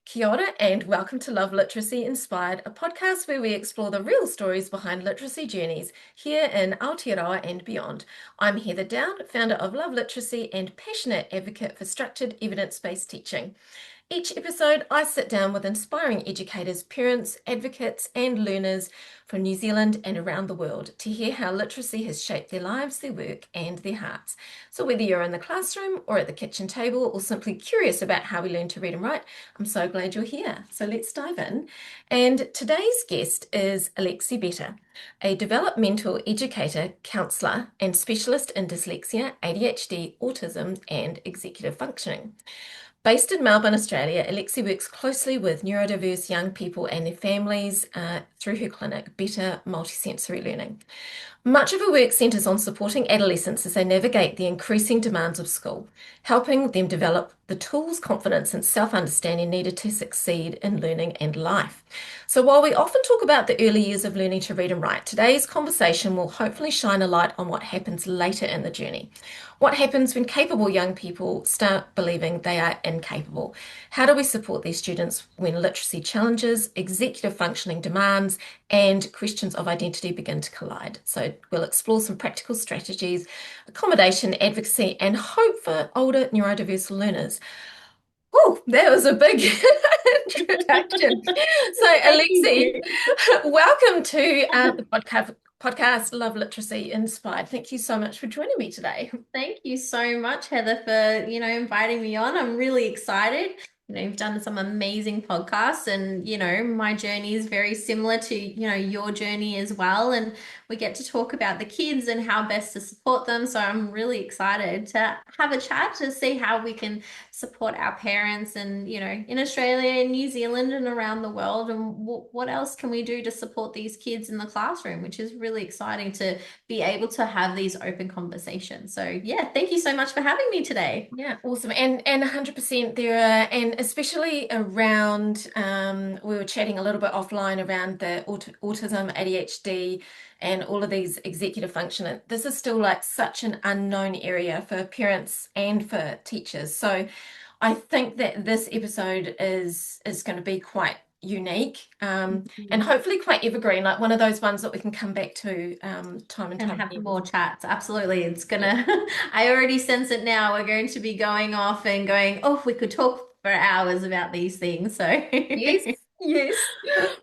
Kia ora and welcome to Love Literacy Inspired, a podcast where we explore the real stories behind literacy journeys here in Aotearoa and beyond. I'm Heather Dowd, founder of Love Literacy and passionate advocate for structured evidence-based teaching. Each episode, I sit down with inspiring educators, parents, advocates, and learners from New Zealand and around the world to hear how literacy has shaped their lives, their work, and their hearts. So, whether you're in the classroom or at the kitchen table or simply curious about how we learn to read and write, I'm so glad you're here. So, let's dive in. And today's guest is Alexi Beta, a developmental educator, counsellor, and specialist in dyslexia, ADHD, autism, and executive functioning. Based in Melbourne, Australia, Alexi works closely with neurodiverse young people and their families through her clinic, Better Multisensory Learning. Much of her work centres on supporting adolescents as they navigate the increasing demands of school, helping them develop the tools, confidence, and self-understanding needed to succeed in learning and life. So while we often talk about the early years of learning to read and write, today's conversation will hopefully shine a light on what happens later in the journey. What happens when capable young people start believing they are incapable? How do we support these students when literacy challenges, executive functioning demands, and questions of identity begin to collide? So we'll explore some practical strategies, accommodation, advocacy, and hope for older neurodiverse learners. Oh, that was a big introduction. So, Thank Alexi, you. welcome to the podcast Love Literacy Inspired. Thank you so much for joining me today. Thank you so much, Heather, for, inviting me on. I'm really excited. You've done some amazing podcasts and, my journey is very similar to, your journey as well. And we get to talk about the kids and how best to support them. So I'm really excited to have a chat to see how we can support our parents and, in Australia and New Zealand and around the world. And what else can we do to support these kids in the classroom, which is really exciting to be able to have these open conversations. So yeah, thank you so much for having me today. Yeah, awesome. And 100% there are, and especially around, we were chatting a little bit offline around the autism, ADHD, and all of these executive function. This is still like such an unknown area for parents and for teachers. So I think that this episode is going to be quite unique, and hopefully quite evergreen, like one of those ones that we can come back to time and And time have again. more chats. Absolutely. It's Yeah. gonna, I already sense it now. We're going to be going off and going, oh, we could talk for hours about these things. So Yes, yes.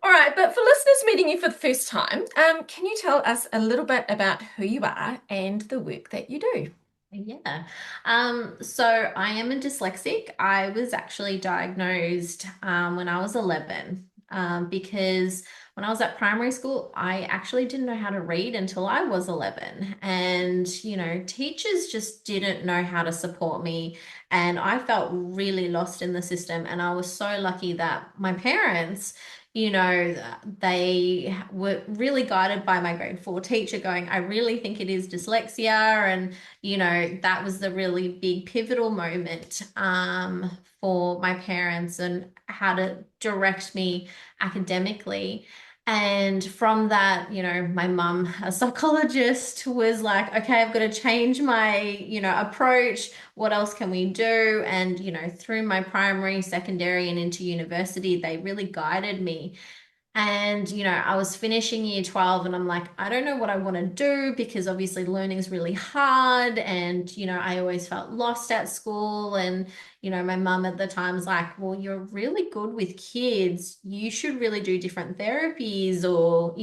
All right, but for listeners meeting you for the first time, can you tell us a little bit about who you are and the work that you do? yeah. So I am a dyslexic. I was actually diagnosed when I was 11 because when I was at primary school, I actually didn't know how to read until I was 11. And, teachers just didn't know how to support me. And I felt really lost in the system. And I was so lucky that my parents, they were really guided by my grade 4 teacher going, I really think it is dyslexia. And that was the really big pivotal moment for my parents and how to direct me academically. And from that, my mum, a psychologist, was like, okay, I've got to change my, approach. What else can we do? And, through my primary, secondary, and into university, they really guided me. And, I was finishing year 12 and I'm like, I don't know what I want to do because obviously learning is really hard. And, I always felt lost at school. And, my mum at the time was like, well, you're really good with kids. You should really do different therapies or,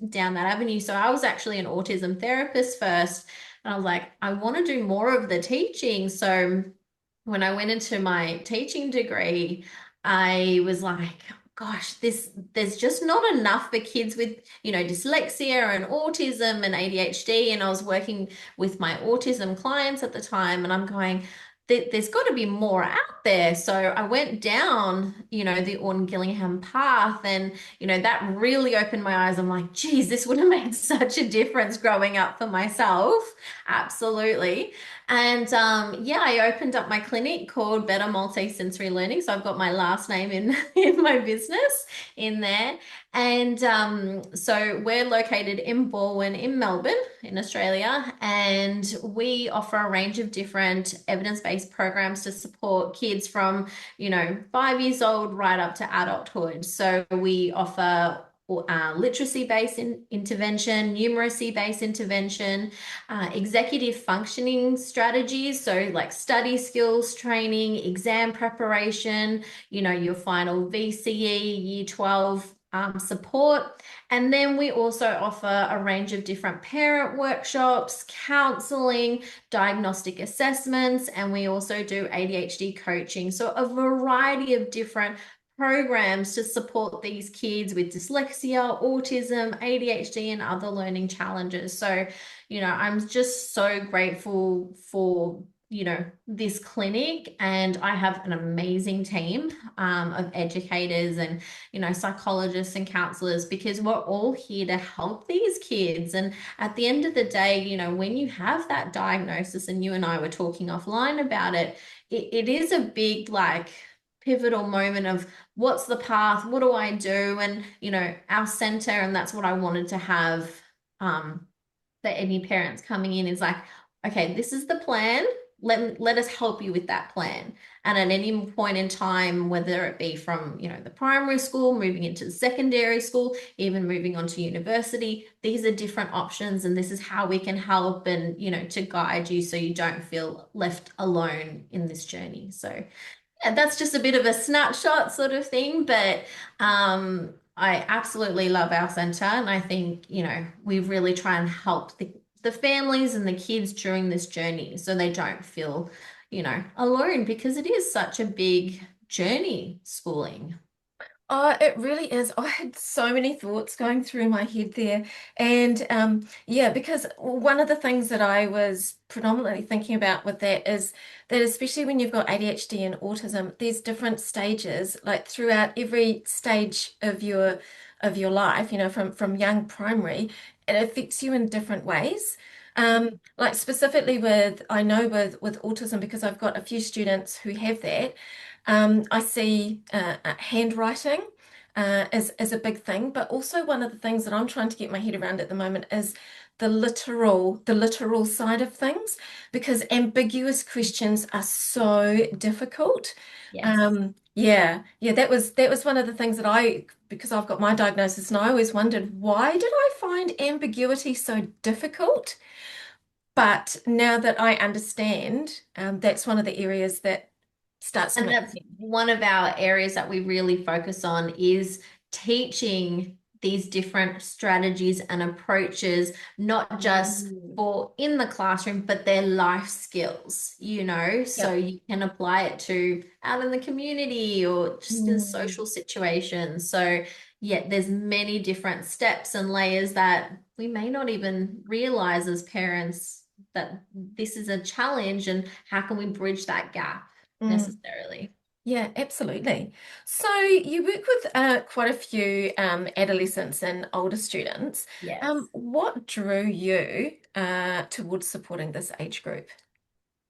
down that avenue. So I was actually an autism therapist first. And I was like, I want to do more of the teaching. So when I went into my teaching degree, I was like, gosh, there's just not enough for kids with, dyslexia and autism and ADHD. And I was working with my autism clients at the time, and I'm going, there's got to be more out there. So I went down, the Orton Gillingham path, and that really opened my eyes. I'm like, geez, this would have made such a difference growing up for myself. Absolutely. And yeah, I opened up my clinic called Better Multisensory Learning. So I've got my last name in in my business in there. And so we're located in Balwyn in Melbourne in Australia, and we offer a range of different evidence-based programs to support kids from, 5 years old right up to adulthood. So we offer literacy-based intervention, numeracy-based intervention, executive functioning strategies, so like study skills training, exam preparation, your final VCE, year 12 support. And then we also offer a range of different parent workshops, counseling, diagnostic assessments, and we also do ADHD coaching. So a variety of different programs to support these kids with dyslexia, autism, ADHD, and other learning challenges. So, I'm just so grateful for, this clinic, and I have an amazing team of educators and, psychologists and counselors, because we're all here to help these kids. And at the end of the day, when you have that diagnosis, and you and I were talking offline about it, it is a big, like, pivotal moment of what's the path, what do I do? And our center, and that's what I wanted to have, that any parents coming in is like, okay, this is the plan, let us help you with that plan. And at any point in time, whether it be from the primary school, moving into the secondary school, even moving on to university, these are different options, and this is how we can help, and to guide you so you don't feel left alone in this journey. So yeah, that's just a bit of a snapshot sort of thing, but I absolutely love our center, and I think, we really try and help the families and the kids during this journey so they don't feel, alone, because it is such a big journey, schooling. Oh, it really is. I had so many thoughts going through my head there. And yeah, because one of the things that I was predominantly thinking about with that is that especially when you've got ADHD and autism, there's different stages, like throughout every stage of your life, from young primary, it affects you in different ways. Like specifically I know with autism, because I've got a few students who have that. I see handwriting is a big thing, but also one of the things that I'm trying to get my head around at the moment is the literal side of things, because ambiguous questions are so difficult. Yes. Yeah, that was one of the things that because I've got my diagnosis, and I always wondered, why did I find ambiguity so difficult? But now that I understand, that's one of the areas that starts to And make that's sense. one of our areas that we really focus on, is teaching these different strategies and approaches, not just Mm. for in the classroom, but their life skills, so Yeah. you can apply it to out in the community or just in Mm. social situations. So yeah, there's many different steps and layers that we may not even realize as parents, that this is a challenge, and how can we bridge that gap Mm. necessarily. Yeah, absolutely. So you work with quite a few adolescents and older students. Yes. What drew you towards supporting this age group?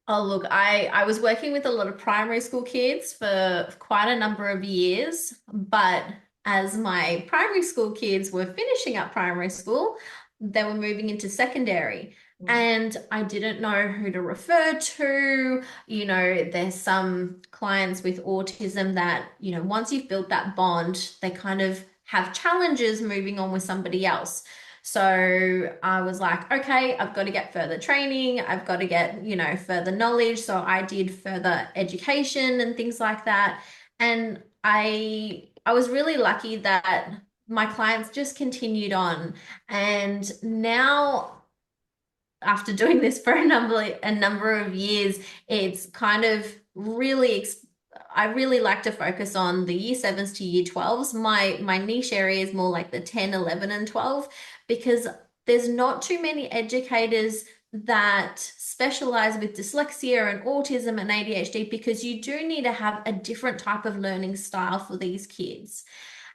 Oh, look, I was working with a lot of primary school kids for quite a number of years, but as my primary school kids were finishing up primary school, they were moving into secondary. Mm. And I didn't know who to refer to. There's some clients with autism that, once you've built that bond, they kind of have challenges moving on with somebody else. So I was like, okay, I've got to get further training. I've got to get, further knowledge. So I did further education and things like that. And I was really lucky that my clients just continued on. And now, after doing this for a number of years, it's kind of I really like to focus on the year sevens to year 12s. My niche area is more like the 10, 11, and 12, because there's not too many educators that specialize with dyslexia and autism and ADHD, because you do need to have a different type of learning style for these kids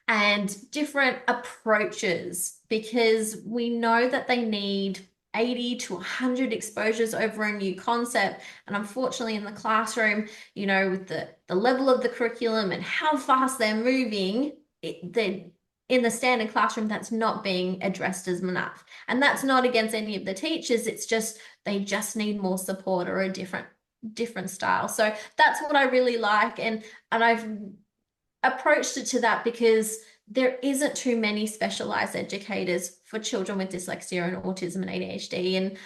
and different approaches, because we know that they need 80 to 100 exposures over a new concept. And unfortunately, in the classroom, with the level of the curriculum and how fast they're moving, in the standard classroom, that's not being addressed as enough. And that's not against any of the teachers. It's just they just need more support or a different style. So that's what I really like. And I've approached it to that because there isn't too many specialized educators for children with dyslexia and autism and ADHD.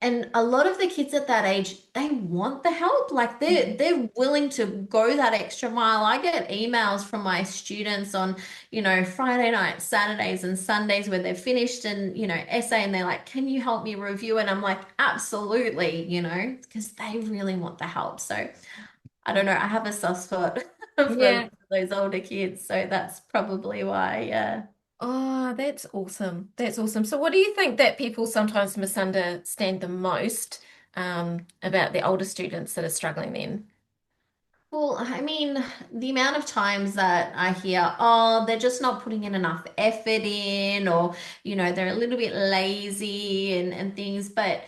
And a lot of the kids at that age, they want the help. Like they're willing to go that extra mile. I get emails from my students on, Friday nights, Saturdays, and Sundays where they've finished an, essay and they're like, can you help me review? And I'm like, absolutely, because they really want the help. So I don't know, I have a soft spot for Yeah. those older kids. So that's probably why, yeah. Oh, that's awesome. That's awesome. So, what do you think that people sometimes misunderstand the most about the older students that are struggling then? Well, I mean, the amount of times that I hear, oh, they're just not putting in enough effort in, or, they're a little bit lazy and things, but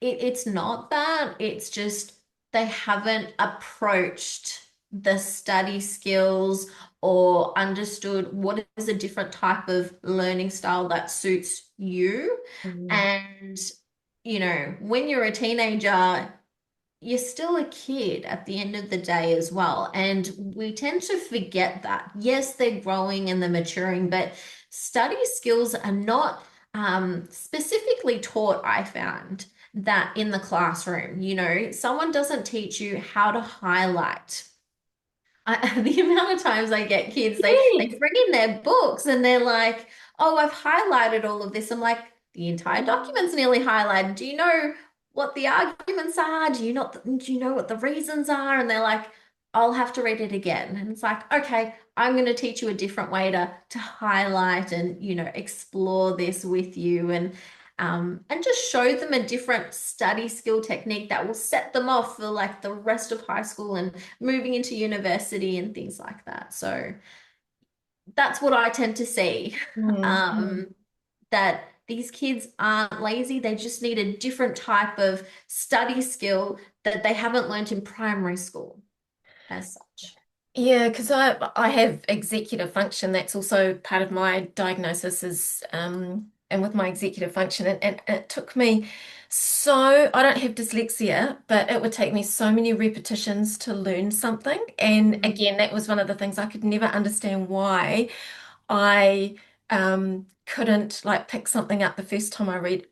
it's not that. It's just they haven't approached the study skills or understood what is a different type of learning style that suits you. Mm. And, when you're a teenager, you're still a kid at the end of the day as well. And we tend to forget that. Yes, they're growing and they're maturing, but study skills are not specifically taught, I found, that in the classroom. Someone doesn't teach you how to highlight. The amount of times I get kids, they Yes. bring in their books and they're like, oh, I've highlighted all of this. I'm like, the entire document's nearly highlighted. Do you know what the arguments are? Do you know what the reasons are? And they're like, I'll have to read it again. And it's like, okay, I'm going to teach you a different way to highlight and, explore this with you and just show them a different study skill technique that will set them off for like the rest of high school and moving into university and things like that. So that's what I tend to see. Mm, mm. Um, that these kids aren't lazy, they just need a different type of study skill that they haven't learned in primary school as such. Yeah, because I have executive function. That's also part of my diagnosis is and with my executive function, and it took me so I don't have dyslexia, but it would take me so many repetitions to learn something. And Mm. again, that was one of the things I could never understand why. I couldn't like pick something up the first time I read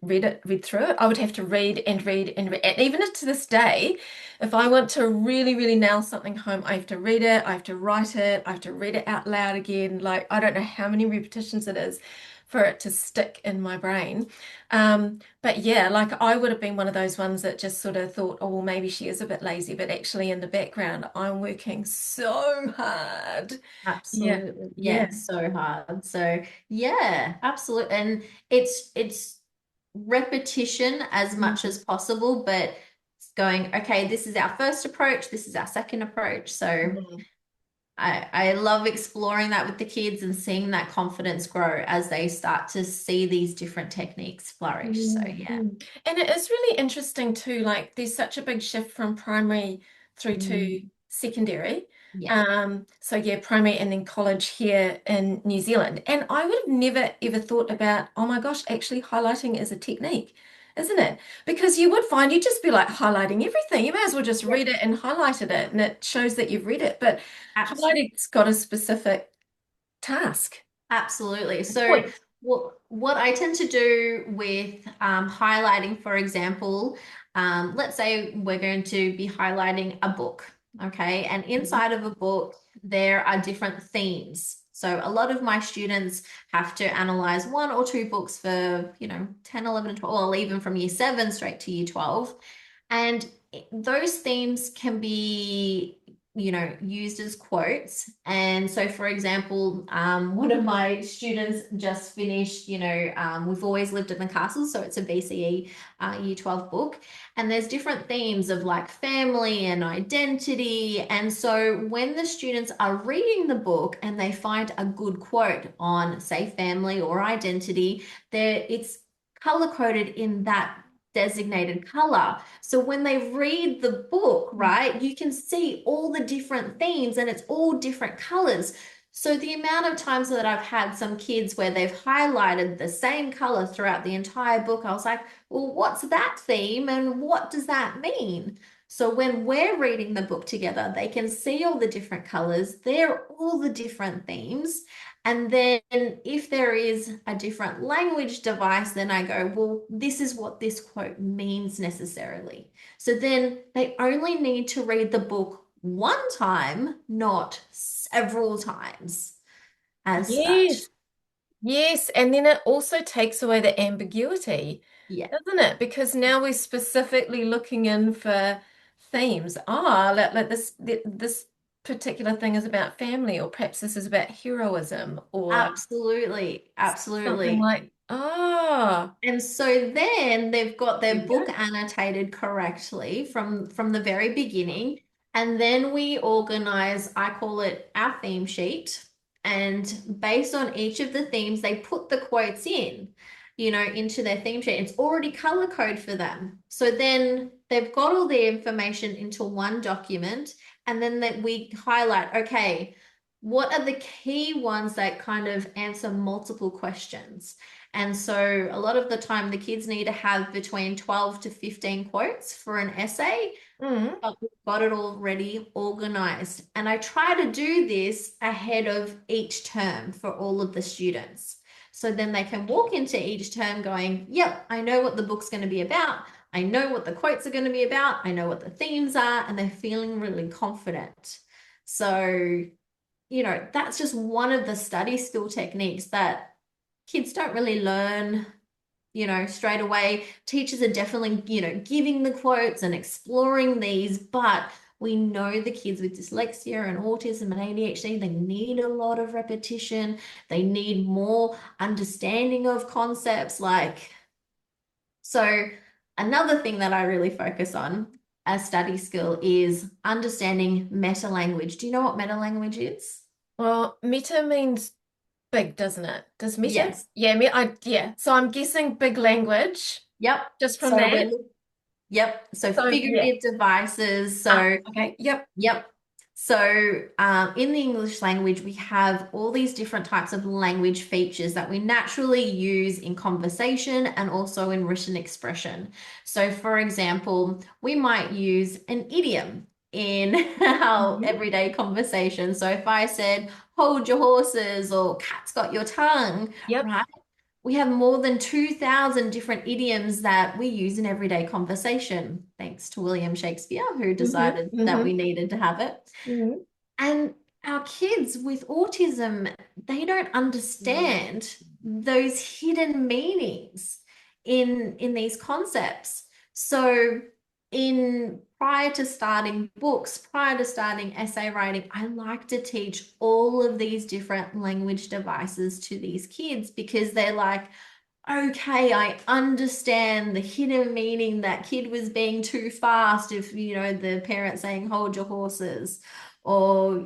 through it. I would have to read and read and read. And even to this day, if I want to really, really nail something home, I have to read it, I have to write it, I have to read it out loud again. Like I don't know how many repetitions it is for it to stick in my brain. But yeah, like I would have been one of those ones that just sort of thought, oh, well, maybe she is a bit lazy, but actually in the background, I'm working so hard. Yeah. Absolutely. Yeah. Yeah, so hard. So yeah, absolutely. And it's repetition as much Mm, as possible, but it's going, okay, this is our first approach, this is our second approach. So mm, I love exploring that with the kids and seeing that confidence grow as they start to see these different techniques flourish. So mm, yeah. mm. And it is really interesting too, like there's such a big shift from primary through to Mm, secondary. yeah. So yeah, primary and then college here in New Zealand. And I would have never ever thought about, oh my gosh, actually highlighting is a technique, isn't it? Because you would find you'd just be like highlighting everything. You may as well just Yep. read it and highlighted it, and it shows that you've read it. But Absolutely. highlighting's got a specific task. Absolutely. So Point. what I tend to do with highlighting, for example, let's say we're going to be highlighting a book, okay? And Mhm. inside of a book, there are different themes. So a lot of my students have to analyze one or two books for, 10, 11, and 12, or even from year seven straight to year 12. And those themes can be used as quotes. And so, for example, one of my students just finished, We've Always Lived in the Castle. So it's a BCE Year 12 book. And there's different themes of like family and identity. And so when the students are reading the book and they find a good quote on, say, family or identity, it's color coded in that designated color. So when they read the book, right, you can see all the different themes and it's all different colors. So the amount of times that I've had some kids where they've highlighted the same color throughout the entire book, I was like, well, what's that theme and what does that mean? So when we're reading the book together, they can see all the different colors. They're all the different themes. And then if there is a different language device, then I go, well, this is what this quote means necessarily. So then they only need to read the book one time, not several times as such. Yes, yes. And then it also takes away the ambiguity, Yeah, doesn't it? Because now we're specifically looking in for themes. Ah, like this particular thing is about family, or perhaps this is about heroism, or absolutely. something Absolutely. like, ah, And so then they've got there their you book go. annotated correctly from the very beginning. And then we organize, I call it our theme sheet. And based on each of the themes, they put the quotes in, into their theme sheet. It's already color code for them. So then they've got all the information into one document. And then that we highlight, okay, what are the key ones that kind of answer multiple questions? And so a lot of the time, the kids need to have between 12 to 15 quotes for an essay, Mm. but we've got it already organized. And I try to do this ahead of each term for all of the students. So then they can walk into each term going, yep, I know what the book's going to be about. I know what the quotes are going to be about. I know what the themes are, and they're feeling really confident. So, that's just one of the study skill techniques that kids don't really learn, straight away. Teachers are definitely, giving the quotes and exploring these, but we know the kids with dyslexia and autism and ADHD, they need a lot of repetition. They need more understanding of concepts. So another thing that I really focus on as study skill is understanding meta language. Do you know what meta language is? Well, meta means big, doesn't it? Does meta? Yes. Yeah, yeah. So I'm guessing big language Yep. just from So that. yep. So So yeah. figurative devices. Ah, So okay. Yep. yep. So in the English language, we have all these different types of language features that we naturally use in conversation and also in written expression. So, for example, we might use an idiom in our Mhm. everyday conversation. So, if I said, hold your horses or cat's got your tongue, Yep. right? We have more than 2,000 different idioms that we use in everyday conversation, thanks to William Shakespeare, who Hmm. decided that we Hmm. needed to have it. Hmm. And our kids with autism, they don't understand those hidden meanings in these concepts. So in prior to starting books, prior to starting essay writing, I like to teach all of these different language devices to these kids because they're like, okay, I understand the hidden meaning that kid was being too fast if, the parent saying, hold your horses, or,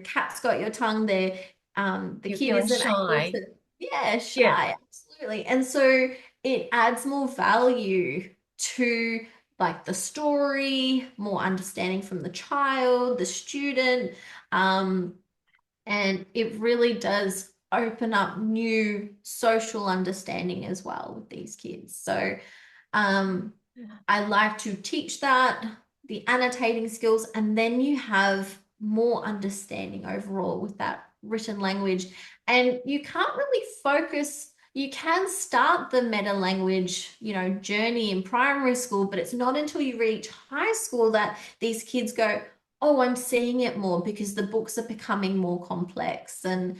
cat's got your tongue there. The You're kid feeling isn't able shy. to, yeah, Yeah. shy, absolutely. And so it adds more value to like the story, more understanding from the child, the student. Um, and it really does open up new social understanding as well with these kids. So um, I like to teach that, the annotating skills, and then you have more understanding overall with that written language. And you can't really focus, you can start the meta language, journey in primary school, but it's not until you reach high school that these kids go, oh, I'm seeing it more because the books are becoming more complex. And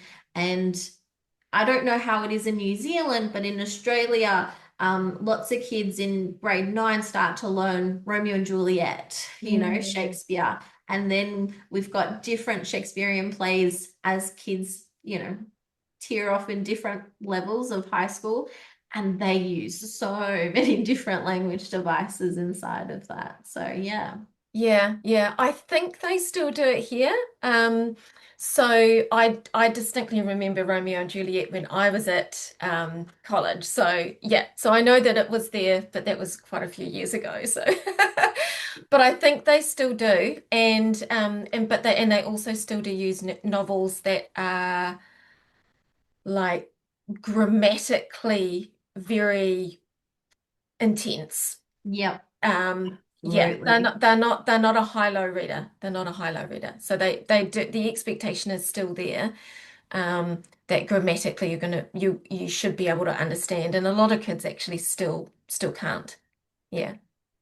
I don't know how it is in New Zealand, but in Australia, lots of kids in grade 9 start to learn Romeo and Juliet, Mm. Shakespeare. And then we've got different Shakespearean plays as kids, tear off in different levels of high school. And they use so many different language devices inside of that. So, yeah. Yeah, yeah. I think they still do it here. So I distinctly remember Romeo and Juliet when I was at college. So yeah, so I know that it was there, but that was quite a few years ago. So but I think they still do. And they also still do use novels that are like grammatically very intense. Yep, Yeah, absolutely. they're not a high-low reader. They're not a high-low reader. So they do the expectation is still there, that grammatically you should be able to understand. And a lot of kids actually still can't. Yeah.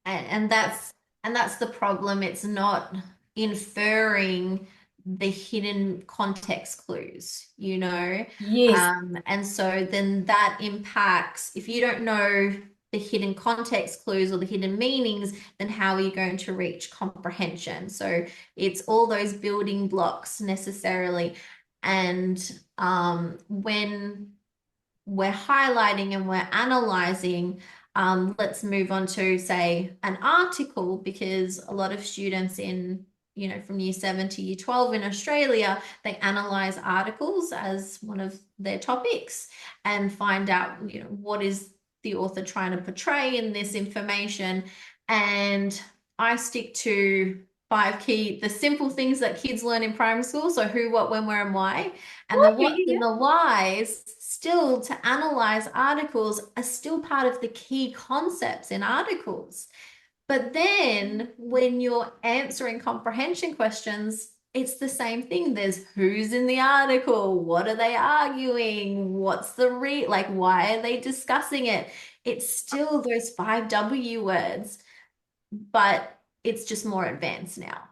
And that's the problem. It's not inferring the hidden context clues, you know. Yes. And so then that impacts, if you don't know the hidden context clues or the hidden meanings, then how are you going to reach comprehension? So it's all those building blocks necessarily. And when we're highlighting and we're analyzing, let's move on to, say, an article, because a lot of students in, from year 7 to year 12 in Australia, they analyze articles as one of their topics and find out, what is the author trying to portray in this information. And I stick to the simple things that kids learn in primary school. So who, what, when, where, and why. And the Oh, yeah, whats yeah, and the whys, still to analyze articles, are still part of the key concepts in articles. But then when you're answering comprehension questions, it's the same thing. There's who's in the article, what are they arguing, what's the like, why are they discussing it? It's still those 5W words, but it's just more advanced now.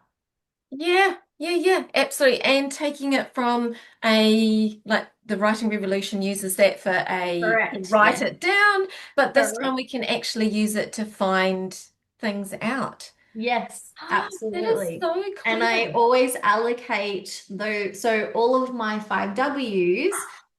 yeah, yeah, yeah, absolutely. And taking it from a like the writing revolution uses that for a to Correct. write Yes. it down, but this time Correct. we can actually use it to find things out. Yes, That is absolutely. so And I clever. always allocate those. So all of my 5Ws,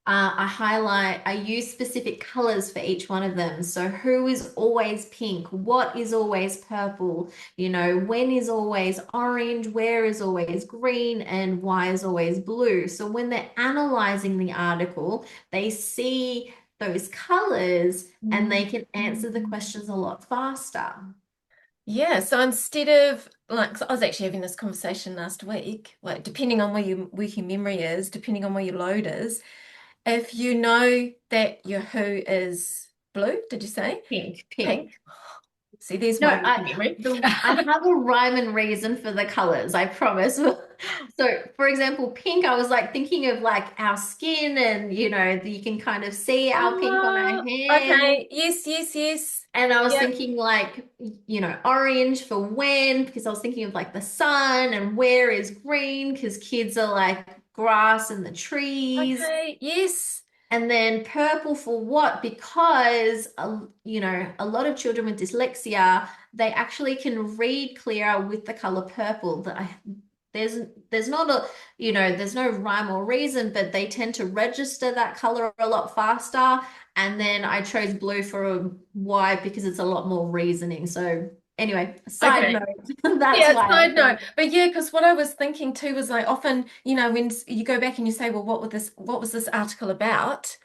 I use specific colors for each one of them. So who is always pink? What is always purple? When is always orange? Where is always green? And why is always blue? So when they're analyzing the article, they see those colors and they can answer the questions a lot faster. Yeah, so instead of like, so I was actually having this conversation last week, like depending on where your working memory is, depending on where your load is, if you know that your who is blue, did you say? Pink, pink. Pink. See, there's No, my working memory. I have a rhyme and reason for the colors, I promise. So, for example, pink, I was like thinking of like our skin, and you can kind of see our pink on our hands. Okay. Yes, yes, yes. And I was Yep. thinking like, orange for when, because I was thinking of like the sun, and where is green, because kids are like grass and the trees. Okay. Yes. And then purple for what? Because, a lot of children with dyslexia, they actually can read clearer with the color purple. There's there's not a, there's no rhyme or reason, but they tend to register that color a lot faster. And then I chose blue for a why, because it's a lot more reasoning. So anyway, side Okay. note, that's Yeah, why I side chose note. But yeah, because what I was thinking too was like often, when you go back and you say, well, what was this article about?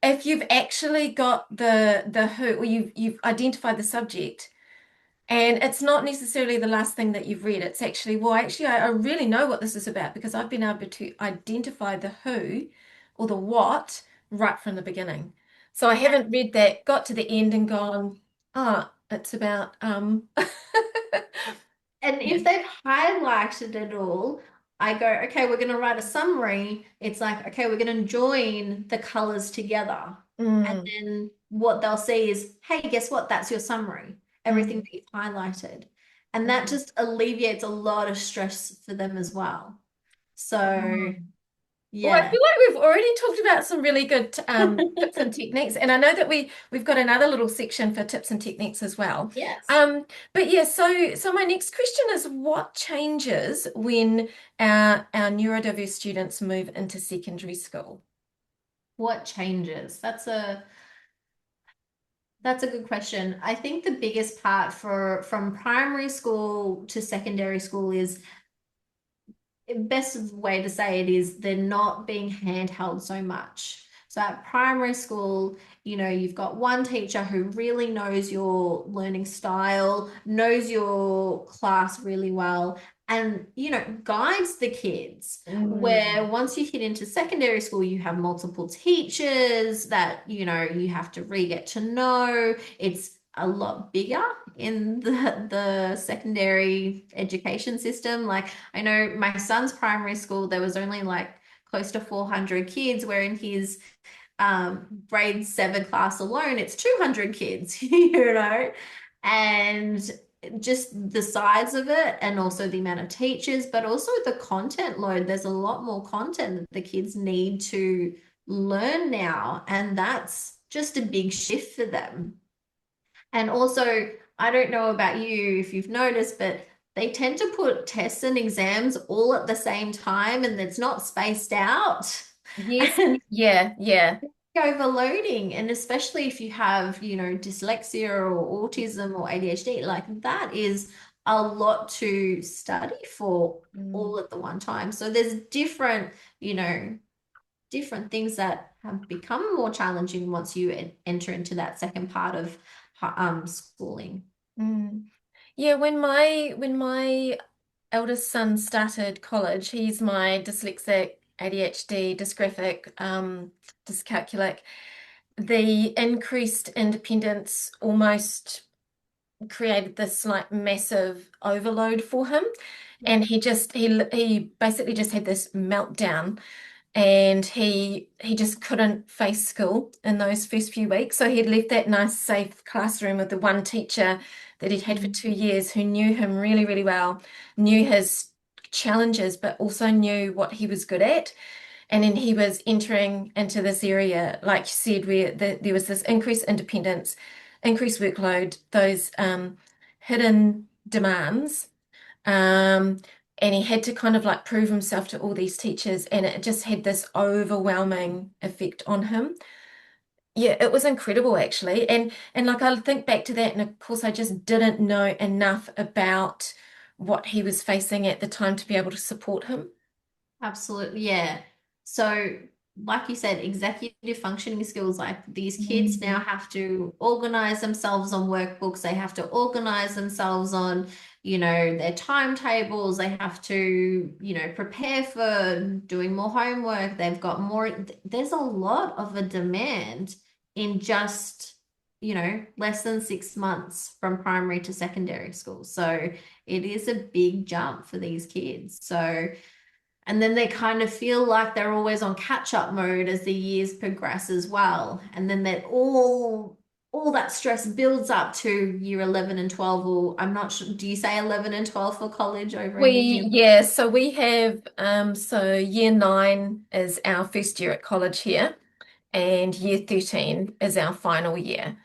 If you've actually got the who, or you've identified the subject, and it's not necessarily the last thing that you've read. It's actually, well, actually, I really know what this is about because I've been able to identify the who or the what right from the beginning. So I haven't read that, got to the end and gone, ah, it's about And yeah. if they've highlighted it all, I go, okay, we're going to write a summary. It's like, okay, we're going to join the colors together. And Mm, then what they'll see is, hey, guess what? That's your summary, everything mm, that you've highlighted. And that mm. just alleviates a lot of stress for them as well. So, Well, I yeah. feel like we've already talked about some really good tips and techniques, and I know that we've got another little section for tips and techniques as well. Yes. But yeah, so my next question is, what changes when our neurodiverse students move into secondary school? What changes? That's a good question. I think the biggest part for from primary school to secondary school is best way to say it is they're not being handheld so much. So at primary school, you've got one teacher who really knows your learning style, knows your class really well, and, guides the kids. Where Mm, once you hit into secondary school, you have multiple teachers that, you have to re-get to know. It's a lot bigger in the secondary education system. Like I know my son's primary school, there was only like close to 400 kids, where in his grade 7 class alone, it's 200 kids, and just the size of it and also the amount of teachers, but also the content load. There's a lot more content that the kids need to learn now, and that's just a big shift for them. And also, I don't know about you if you've noticed, but they tend to put tests and exams all at the same time and it's not spaced out. yes, And yeah, yeah. overloading. And especially if you have, dyslexia or autism or ADHD, like that is a lot to study for Mm. all at the one time. So there's different things that have become more challenging once you enter into that second part of schooling. Mm. Yeah, when my eldest son started college, he's my dyslexic, ADHD, dysgraphic, dyscalculic. The increased independence almost created this like massive overload for him, Yeah. and he basically just had this meltdown, and he just couldn't face school in those first few weeks. So he'd left that nice, safe classroom with the one teacher that he'd had for Mm. 2 years who knew him really, really well, knew his challenges, but also knew what he was good at. And then he was entering into this area, like you said, where there was this increased independence, increased workload, those hidden demands. Um, and he had to kind of like prove himself to all these teachers, and it just had this overwhelming effect on him. Yeah, it was incredible actually. And like I think back to that, and of course I just didn't know enough about what he was facing at the time to be able to support him. Absolutely, yeah. So, like you said, executive functioning skills, like these kids now Mm. have to organize themselves on workbooks, they have to organize themselves on, their timetables, they have to, prepare for doing more homework, they've got more, there's a lot of a demand in just, less than 6 months from primary to secondary school. So it is a big jump for these kids. So and then they kind of feel like they're always on catch-up mode as the years progress as well. And then that all that stress builds up to year 11 and 12, or I'm not sure, do you say 11 and 12 for college over in New Zealand? Yeah, so we have so year 9 is our first year at college here, and year 13 is our final year.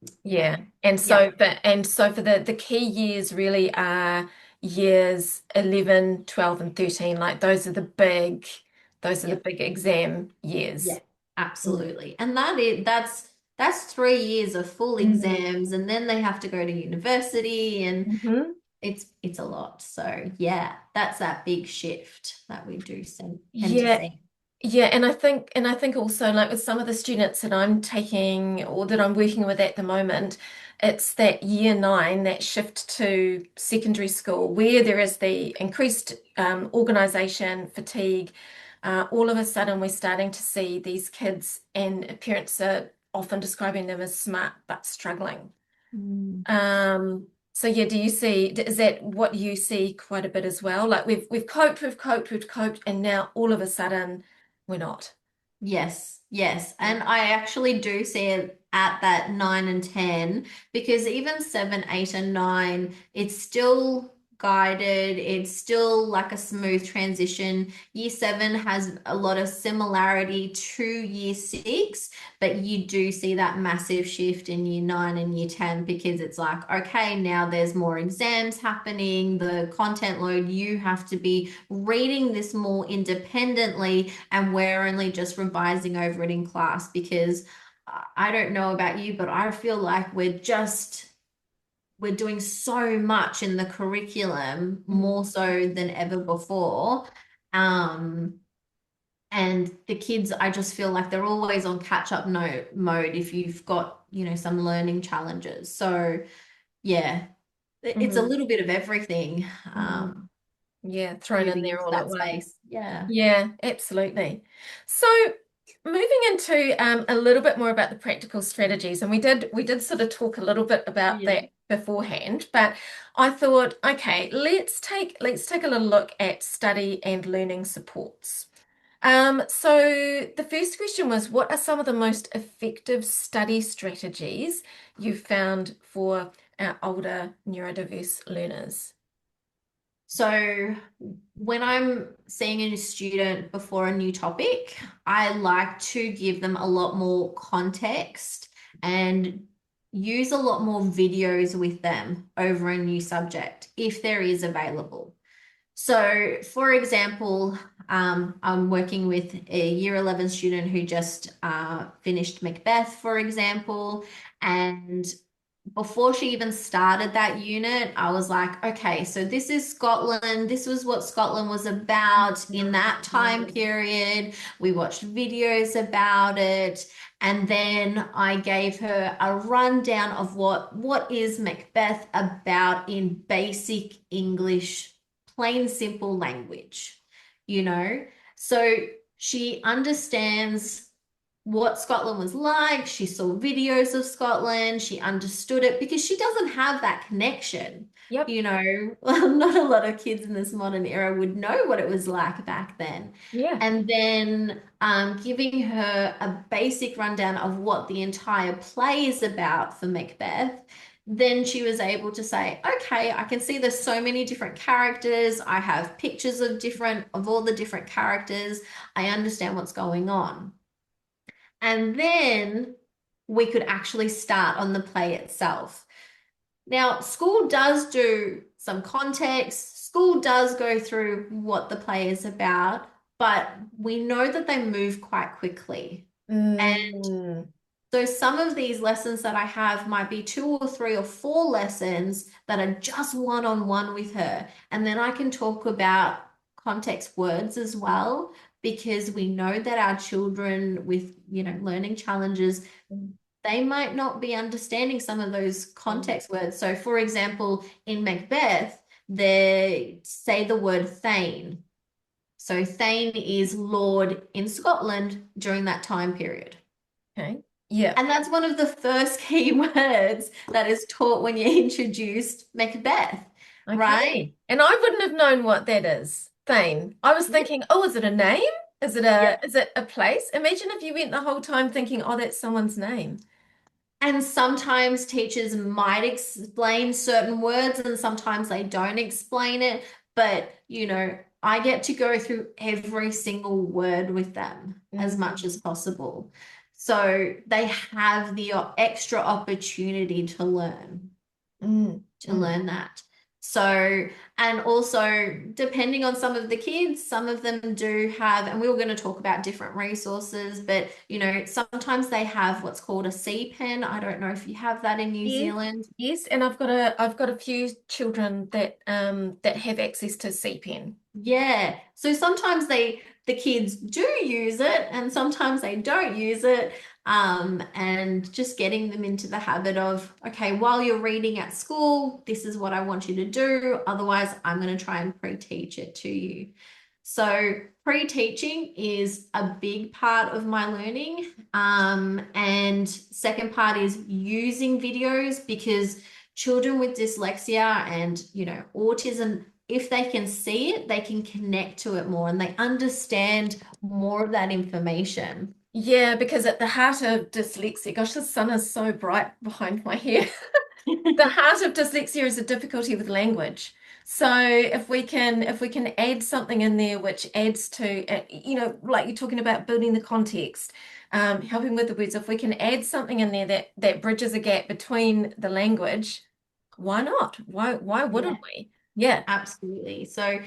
Yeah. Yeah. And Yeah. so for the key years really are years 11, 12, and 13. Like those are the Yeah. big exam Yeah. years. Mm. Absolutely. And that's 3 years of full Mm. exams, and then they have to go to university, and Mhm. it's a lot. So yeah, that's that big shift that we do tend to Yeah, see. yeah, and I think also like with some of the students that I'm taking or that I'm working with at the moment, it's that year 9, that shift to secondary school where there is the increased organization, fatigue. All of a sudden, we're starting to see these kids, and parents are often describing them as smart but struggling. Mm. So yeah, is that what you see quite a bit as well? Like we've coped, and now all of a sudden we're not. Yes, yes. Yeah. And I actually do see it at that 9 and 10, because even 7, 8, and 9, it's still guided. It's still like a smooth transition. Year 7 has a lot of similarity to year 6, but you do see that massive shift in year 9 and year 10, because it's like, okay, now there's more exams happening, the content load, you have to be reading this more independently, and we're only just revising over it in class, because I don't know about you, but I feel like we're doing so much in the curriculum Mm. more so than ever before. Um, and the kids, I just feel like they're always on catch-up no mode if you've got, some learning challenges. So yeah, it's a Mm. little bit of everything, Mm. Yeah, thrown in moving there into all at that once. space. Yeah. Yeah, absolutely. So moving into a little bit more about the practical strategies, and we did sort of talk a little bit about Yeah. that beforehand, but I thought, okay, let's take a little look at study and learning supports. So the first question was, what are some of the most effective study strategies you've found for our older neurodiverse learners? So when I'm seeing a student before a new topic, I like to give them a lot more context and use a lot more videos with them over a new subject if there is available. So, for example, I'm working with a year 11 student who just finished Macbeth, for example, and before she even started that unit, I was like, okay, so this is Scotland. This was what Scotland was about in that time period. We watched videos about it. And then I gave her a rundown of what is Macbeth about in basic English, plain simple language, you know? So she understands what Scotland was like. She saw videos of Scotland. She understood it because she doesn't have that connection. Yep. Well, not a lot of kids in this modern era would know what it was like back then. Yeah. And then giving her a basic rundown of what the entire play is about for Macbeth, then she was able to say, okay, I can see there's so many different characters. I have pictures of all the different characters. I understand what's going on. And then we could actually start on the play itself. Now, school does do some context, school does go through what the play is about, but we know that they move quite quickly. And Mm. so some of these lessons that I have might be 2 or 3 or 4 lessons that are just one-on-one with her. And then I can talk about context words as well, because we know that our children with, learning challenges, they might not be understanding some of those Mm. context words. So for example, in Macbeth, they say the word Thane. So Thane is Lord in Scotland during that time period. Okay. Yeah. And that's one of the first key words that is taught when you introduced Macbeth, right? Okay. And I wouldn't have known what that is. Thane. I was Yep. thinking, oh, is it a name? Is it Yep. a place? Imagine if you went the whole time thinking, oh, that's someone's name. And sometimes teachers might explain certain words and sometimes they don't explain it. But, I get to go through every single word with them as much as Mm. possible. So they have the extra opportunity Mm. to Mm. learn that. So, and also depending on some of the kids, some of them do have, and we were going to talk about different resources, but sometimes they have what's called a C pen. I don't know if you have that in New Yes. Zealand. Yes, and I've got a few children that have access to CPEN. Yeah. So sometimes the kids do use it and sometimes they don't use it. And just getting them into the habit of, okay, while you're reading at school, this is what I want you to do. Otherwise, I'm going to try and pre-teach it to you. So pre-teaching is a big part of my learning. And second part is using videos, because children with dyslexia and, autism, if they can see it, they can connect to it more and they understand more of that information. Yeah, because at the heart of dyslexia, gosh, the sun is so bright behind my hair. The heart of dyslexia is a difficulty with language. So if we can add something in there which adds to like you're talking about building the context, helping with the words, if we can add something in there that bridges a gap between the language, why not? Why Yeah. wouldn't we? Yeah. Absolutely. So,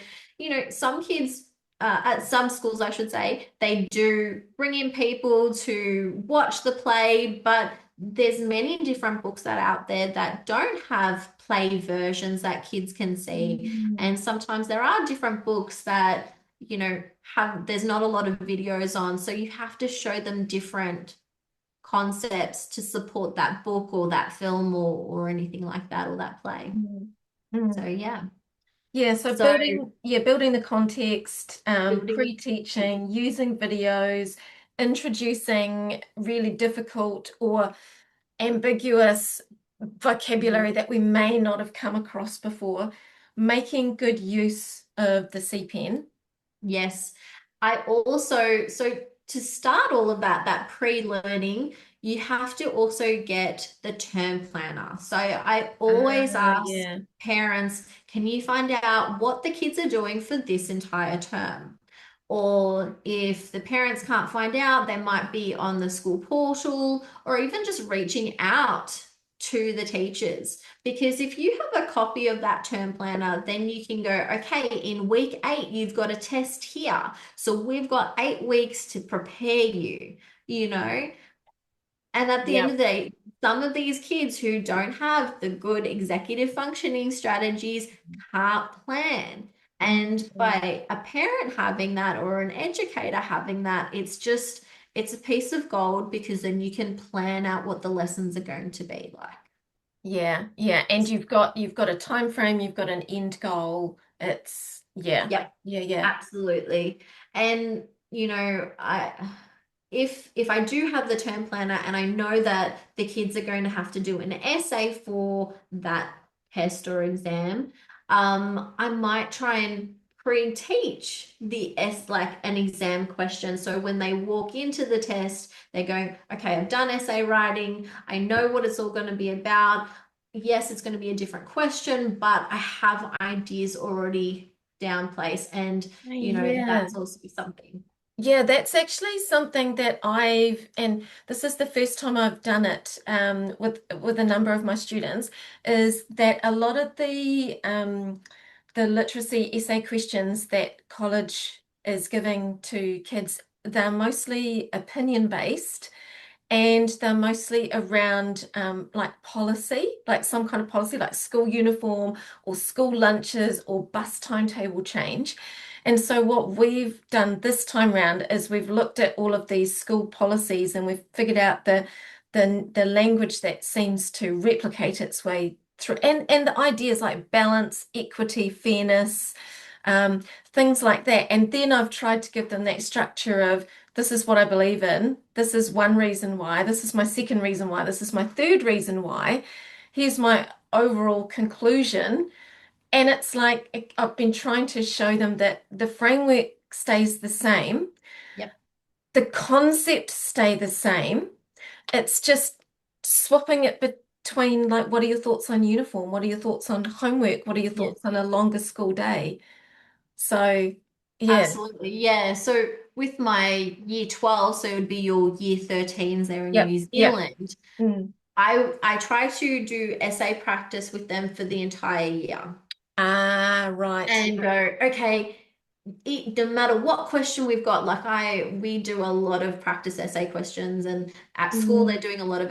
some kids at some schools, I should say, they do bring in people to watch the play, but there's many different books that are out there that don't have play versions that kids can see. Mm. And sometimes there are different books that, have there's not a lot of videos on. So you have to show them different concepts to support that book or that film or anything like that or that play. Mm. So Mm. yeah. Yeah, so So building the context, building, pre-teaching, using videos, introducing really difficult or ambiguous Mhm. vocabulary that we may not have come across before, making good use of the CPEN. Yes. I also, so to start all of that pre-learning, you have to also get the term planner. So I always ask Yeah. parents, can you find out what the kids are doing for this entire term? Or if the parents can't find out, they might be on the school portal or even just reaching out to the teachers. Because if you have a copy of that term planner, then you can go, okay, in week 8, you've got a test here. So we've got 8 weeks to prepare you, you know? And at the end Yeah. of the day, some of these kids who don't have the good executive functioning strategies can't plan. And Mm. by a parent having that or an educator having that, it's a piece of gold because then you can plan out what the lessons are going to be like. Yeah, yeah. And you've got a time frame, you've got an end goal. It's yeah. Yep. Yeah, yeah. Absolutely. And if I do have the term planner and I know that the kids are going to have to do an essay for that test or exam, I might try and pre-teach like an exam question. So when they walk into the test, they're going, okay, I've done essay writing, I know what it's all going to be about. Yes, it's going to be a different question, but I have ideas already down place. And, Yeah. that's also something. Yeah, that's actually something that and this is the first time I've done it with a number of my students, is that a lot of the literacy essay questions that college is giving to kids, they're mostly opinion based. And they're mostly around like policy, like some kind of policy, like school uniform or school lunches or bus timetable change. And so what we've done this time round is we've looked at all of these school policies and we've figured out the language that seems to replicate its way through, and the ideas like balance, equity, fairness, um, things like that. And then I've tried to give them that structure of, this is what I believe in. This is one reason why. This is my second reason why. This is my third reason why. Here's my overall conclusion. And it's like I've been trying to show them that the framework stays the same, Yep. the concepts stay the same. It's just swapping it between, like, what are your thoughts on uniform? What are your thoughts on homework? What are your Yes. thoughts on a longer school day? So, yeah, Absolutely. Yeah. So with my year 12, so it would be your year 13s there in yep, New yep. Zealand. Mm. I try to do essay practice with them for the entire year Ah, right. and go, okay, no matter what question we've got, like we do a lot of practice essay questions, and at school they're Mm. doing a lot of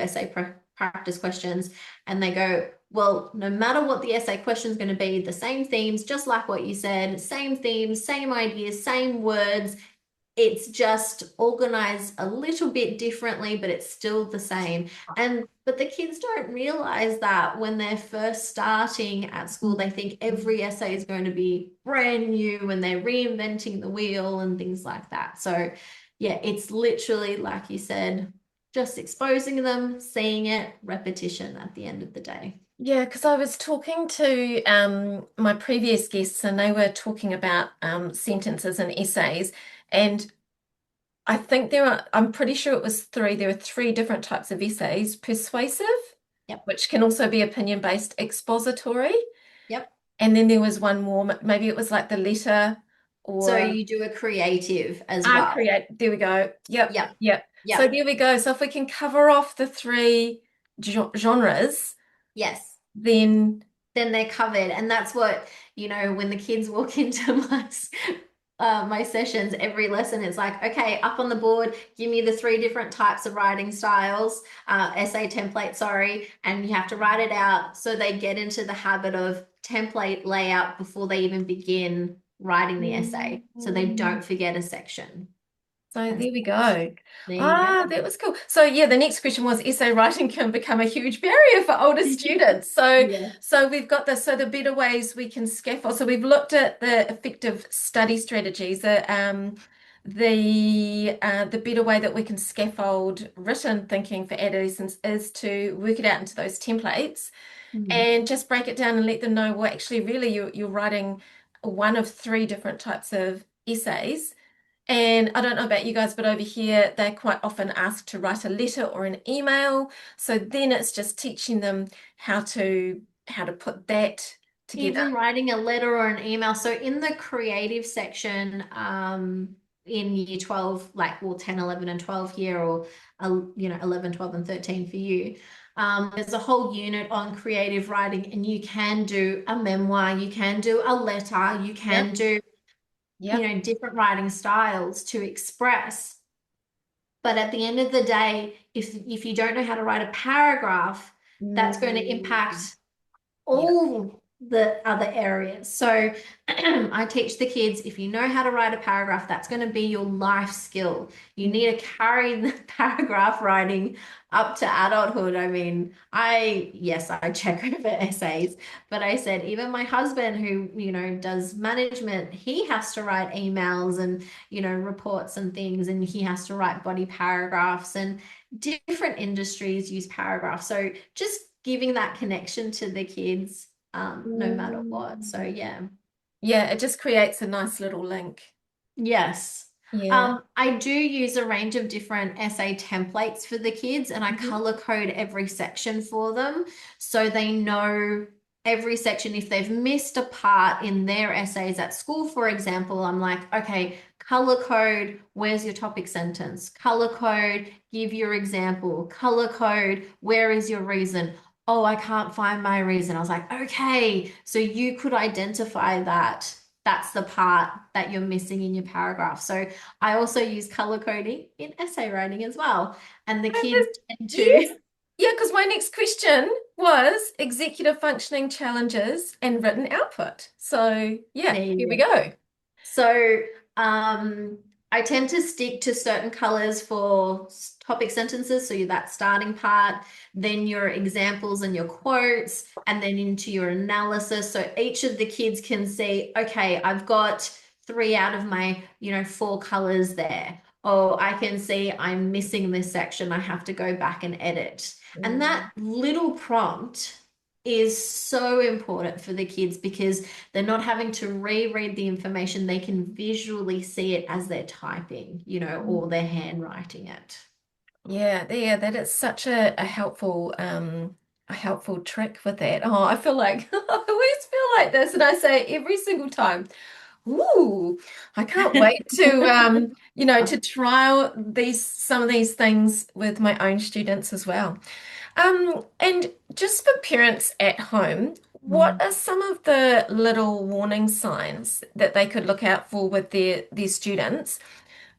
practice questions, and they go, well, no matter what the essay question is going to be, the same themes, just like what you said, same themes, same ideas, same words, it's just organized a little bit differently, but it's still the same. And but the kids don't realize that when they're first starting at school, they think every essay is going to be brand new and they're reinventing the wheel and things like that. So yeah, it's literally like you said, just exposing them, seeing it, repetition at the end of the day. Yeah, because I was talking to my previous guests and they were talking about sentences and essays. And I'm pretty sure it was three. There are three different types of essays: persuasive, Yep. which can also be opinion-based, expository. Yep. And then there was one more, maybe it was like the letter So or you do a creative as well. create. There we go. Yep, Yep. yep. So Yep. there we go. So if we can cover off the three genres, Yes. then Then they're covered. And that's what, when the kids walk into my sessions, every lesson it's like, okay, up on the board, give me the three different types of writing styles, essay template, sorry, and you have to write it out so they get into the habit of template layout before they even begin writing the essay, so they don't forget a section. So And there we go. there you Ah, go. that was cool. So yeah, the next question was essay writing can become a huge barrier for older students. So Yeah. so we've got this. So the better ways we can scaffold. So we've looked at the effective study strategies, the better way that we can scaffold written thinking for adolescents is to work it out into those templates Mm. and just break it down and let them know, well, actually, really, you're writing one of three different types of essays. And I don't know about you guys, but over here, they're quite often asked to write a letter or an email. So then it's just teaching them how to put that together. Even writing a letter or an email. So in the creative section, in year 12, like well, 10, 11, and 12 here, or 11, 12, and 13 for you. There's a whole unit on creative writing, and you can do a memoir, you can do a letter, you can Yep, do, yep. different writing styles to express. But at the end of the day, if you don't know how to write a paragraph, that's going to Mm, impact yep. all the other areas. So I teach the kids, if you know how to write a paragraph, that's going to be your life skill. You need to carry the paragraph writing up to adulthood. I mean, yes, I check over essays, but I said, even my husband who, does management, he has to write emails and, reports and things, and he has to write body paragraphs, and different industries use paragraphs. So just giving that connection to the kids, no matter what. So Mm. yeah. Yeah, it just creates a nice little link. Yes. Yeah. I do use a range of different essay templates for the kids, and I Mhm. color code every section for them so they know every section. If they've missed a part in their essays at school, for example, I'm like, okay, color code, where's your topic sentence? Color code, give your example. Color code, where is your reason? Oh, I can't find my reason. I was like, okay, so you could identify that that's the part that you're missing in your paragraph. So I also use color coding in essay writing as well. And the kids tend Yes. to, Yeah, because my next question was executive functioning challenges and written output. So, yeah, there you here we go. go. So um, I tend to stick to certain colors for topic sentences. So that starting part, then your examples and your quotes, and then into your analysis. So each of the kids can see, okay, I've got three out of my, four colors there. Oh, I can see I'm missing this section. I have to go back and edit. And Mm. that little prompt is so important for the kids because they're not having to reread the information. They can visually see it as they're typing, or they're handwriting it. Yeah, that is such a helpful trick with that. Oh, I feel like I always feel like this, and I say it every single time. Ooh, I can't wait to to trial these some of these things with my own students as well. And just for parents at home, what Mm. are some of the little warning signs that they could look out for with their students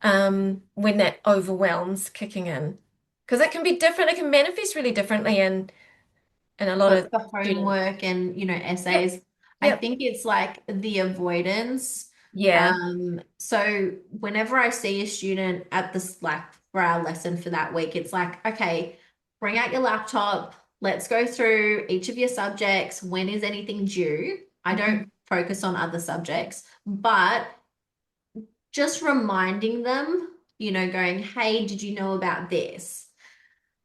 when that overwhelms kicking in? Because it can be different, it can manifest really differently in a lot But of the students. homework and, Yep, essays, I yep, think it's like the avoidance. yeah. So whenever I see a student at this, like for our lesson for that week, it's like, okay, bring out your laptop. Let's go through each of your subjects. When is anything due? I Mhm. don't focus on other subjects, but just reminding them, going, hey, did you know about this?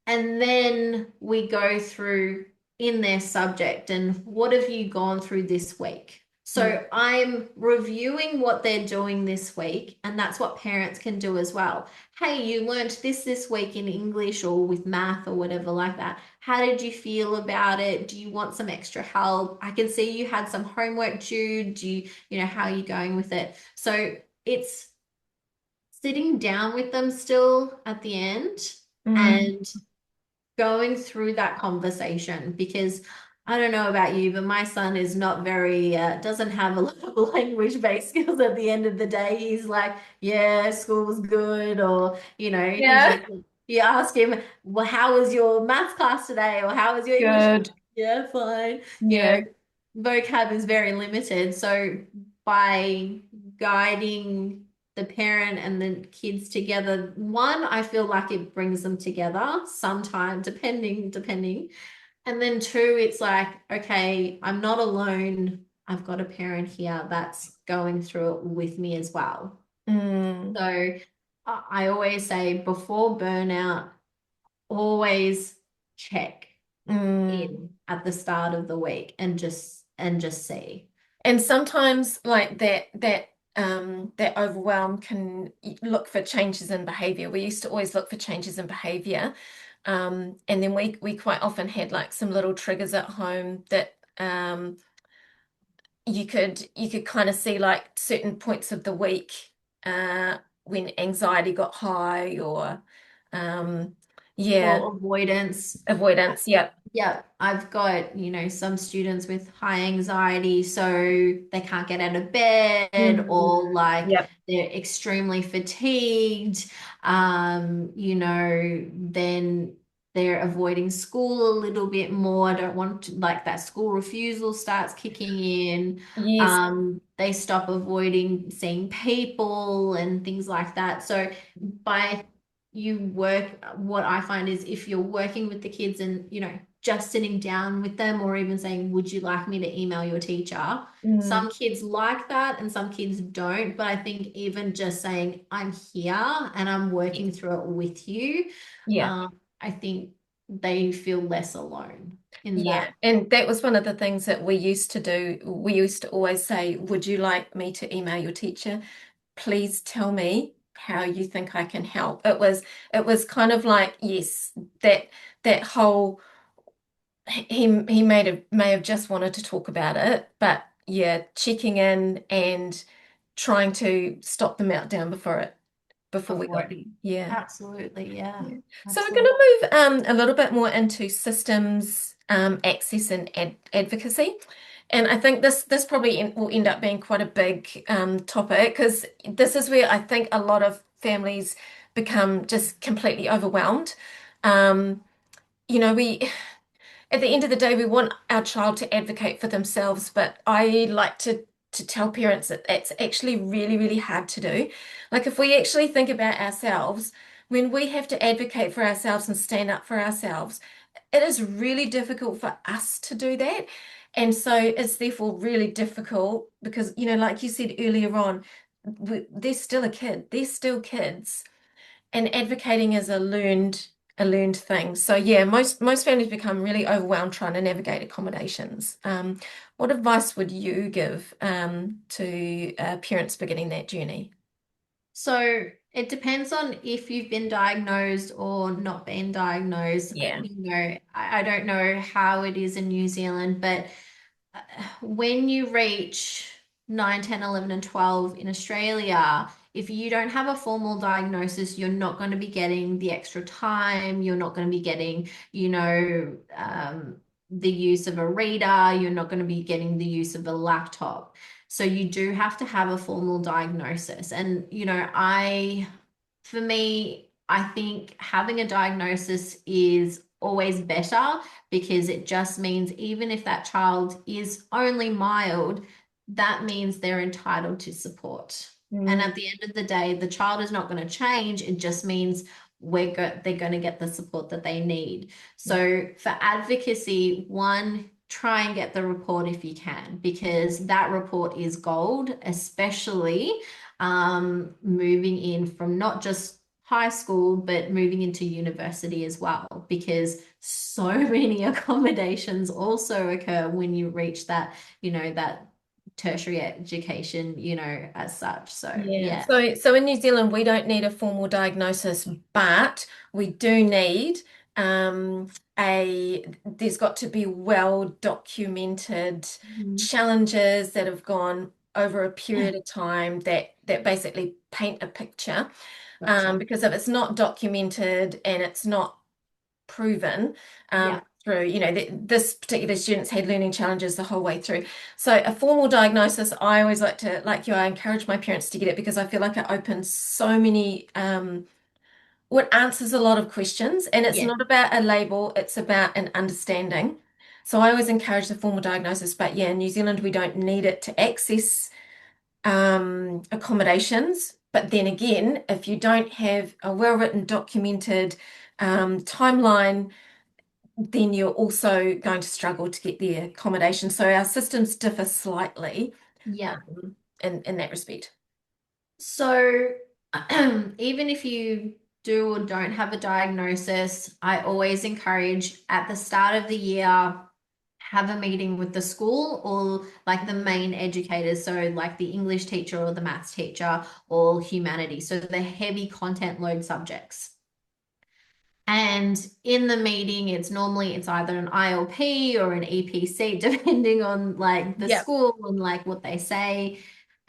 And then we go through in their subject and what have you gone through this week? Mm. So I'm reviewing what they're doing this week, and that's what parents can do as well. Hey, you learned this week in English or with math or whatever like that. How did you feel about it? Do you want some extra help? I can see you had some homework due. How are you going with it? So it's sitting down with them still at the end Mm. and going through that conversation because I don't know about you, but my son is not very, doesn't have a lot of language-based skills at the end of the day. He's like, yeah, school was good, or, he Yeah. just, you ask him, well, how was your maths class today? Or how was your English class? Good. Yeah, fine. Yeah. Vocab is very limited. So by guiding the parent and the kids together, one, I feel like it brings them together sometime, depending. And then two, it's like, okay, I'm not alone. I've got a parent here that's going through it with me as well. Mm, So I always say before burnout, always check mm. in at the start of the week and just see. And sometimes like that overwhelm can look for changes in behavior. We used to always look for changes in behavior. And then we quite often had like some little triggers at home that you could kind of see like certain points of the week when anxiety got high or um yeah, Or avoidance. avoidance. Yep. Yeah, I've got, some students with high anxiety, so they can't get out of bed, or Mm, like yep. they're extremely fatigued. Then they're avoiding school a little bit more. Don't want to, like that school refusal starts kicking in. Yes. They stop avoiding seeing people and things like that. So by what I find is if you're working with the kids and, just sitting down with them or even saying, would you like me to email your teacher? Mm, Some kids like that and some kids don't. But I think even just saying, I'm here and I'm yeah. working through it with you, Yeah. I think they feel less alone in Yeah, that. and that was one of the things that we used to do. We used to always say, would you like me to email your teacher? Please tell me how you think I can help. It was kind of like, yes, that whole he may have just wanted to talk about it, but yeah, checking in and trying to stop the meltdown before we got there. Avoiding. Yeah. Absolutely. Yeah. Yeah. So we're going Absolutely. to move a little bit more into systems access and advocacy. And I think this probably will end up being quite a big topic because this is where I think a lot of families become just completely overwhelmed. Um, we at the end of the day, we want our child to advocate for themselves, but I like to tell parents that it's actually really, really hard to do. Like if we actually think about ourselves, when we have to advocate for ourselves and stand up for ourselves, it is really difficult for us to do that. And so it's therefore really difficult because, like you said earlier on, they're still a kid. They're still kids and advocating is a learned thing. So yeah, most families become really overwhelmed trying to navigate accommodations. What advice would you give to parents beginning that journey? So it depends on if you've been diagnosed or not been diagnosed. Yeah. I don't know how it is in New Zealand, but uh, when you reach 9, 10, 11, and 12 in Australia, if you don't have a formal diagnosis, you're not going to be getting the extra time. You're not going to be getting, the use of a reader. You're not going to be getting the use of a laptop. So you do have to have a formal diagnosis. And, for me, I think having a diagnosis is always better because it just means even if that child is only mild, that means they're entitled to support. And Mm, at the end of the day, the child is not going to change. It just means they're going to get the support that they need. yeah. So for advocacy, one, try and get the report if you can, because that report is gold, especially moving in from not just high school, but moving into university as well, because so many accommodations also occur when you reach that tertiary education, as such. So, Yeah. yeah. So in New Zealand, we don't need a formal diagnosis, but we do need there's got to be well documented Mhm. challenges that have gone over a Yeah, period of time that basically paint a picture. gotcha. Because if it's not documented and it's not proven, Yeah. through, this particular student's had learning challenges the whole way through. So a formal diagnosis, I always like to, like you, I encourage my parents to get it because I feel like it opens so many, well, it answers a lot of questions, and it's Yeah. not about a label, it's about an understanding. So I always encourage the formal diagnosis, but yeah, in New Zealand, we don't need it to access accommodations. But then again, if you don't have a well-written, documented timeline, then you're also going to struggle to get the accommodation. So our systems differ slightly Yeah. in that respect. So, even if you do or don't have a diagnosis, I always encourage at the start of the year, have a meeting with the school or like the main educators. So, like the English teacher or the maths teacher or humanities. So, the heavy content load subjects. And in the meeting, it's either an ILP or an EPC, depending on like the Yeah. school and like what they say.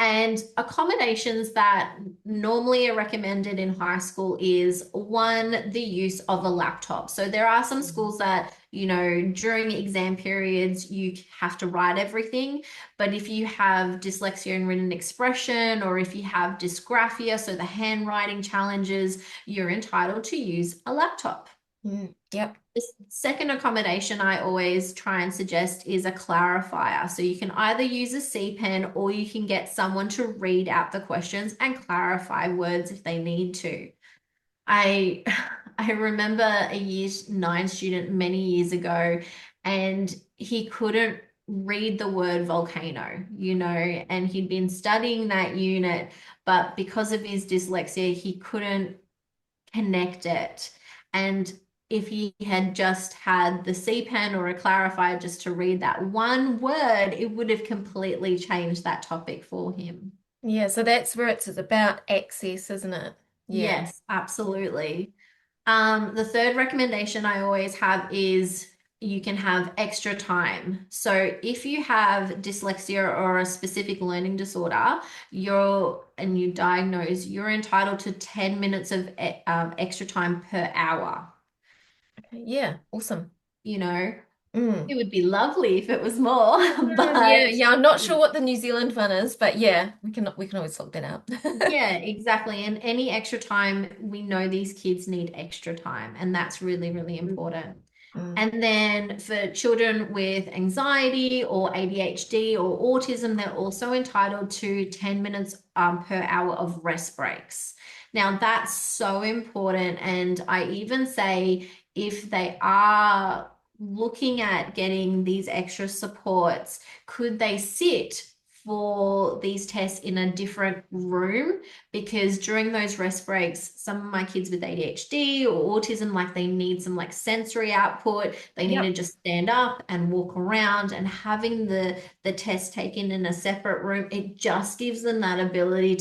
And accommodations that normally are recommended in high school is one, the use of a laptop. So there are some schools that, during exam periods, you have to write everything. But if you have dyslexia and written expression, or if you have dysgraphia, so the handwriting challenges, you're entitled to use a laptop. Yep. The second accommodation I always try and suggest is a clarifier. So you can either use a C pen or you can get someone to read out the questions and clarify words if they need to. I I remember a year nine student many years ago, and he couldn't read the word volcano, and he'd been studying that unit, but because of his dyslexia, he couldn't connect it. And if he had just had the C pen or a clarifier just to read that one word, it would have completely changed that topic for him. Yeah, so that's where it's about access, isn't it? Yeah. Yes, absolutely. The third recommendation I always have is you can have extra time. So if you have dyslexia or a specific learning disorder, and you diagnose, you're entitled to 10 minutes of extra time per hour. Okay. Yeah, awesome. You know, Mm. it would be lovely if it was more, Yeah, but yeah. I'm not sure what the New Zealand one is, but yeah, we can always look that up. yeah, exactly. And any extra time, we know these kids need extra time, and that's really, really important. Mm. And then for children with anxiety or ADHD or autism, they're also entitled to 10 minutes per hour of rest breaks. Now, that's so important. And I even say if they are looking at getting these extra supports, could they sit for these tests in a different room? Because during those rest breaks, some of my kids with ADHD or autism, like they need some like sensory output. They need to Yep. just stand up and walk around, and having the test taken in a separate room, it just gives them that ability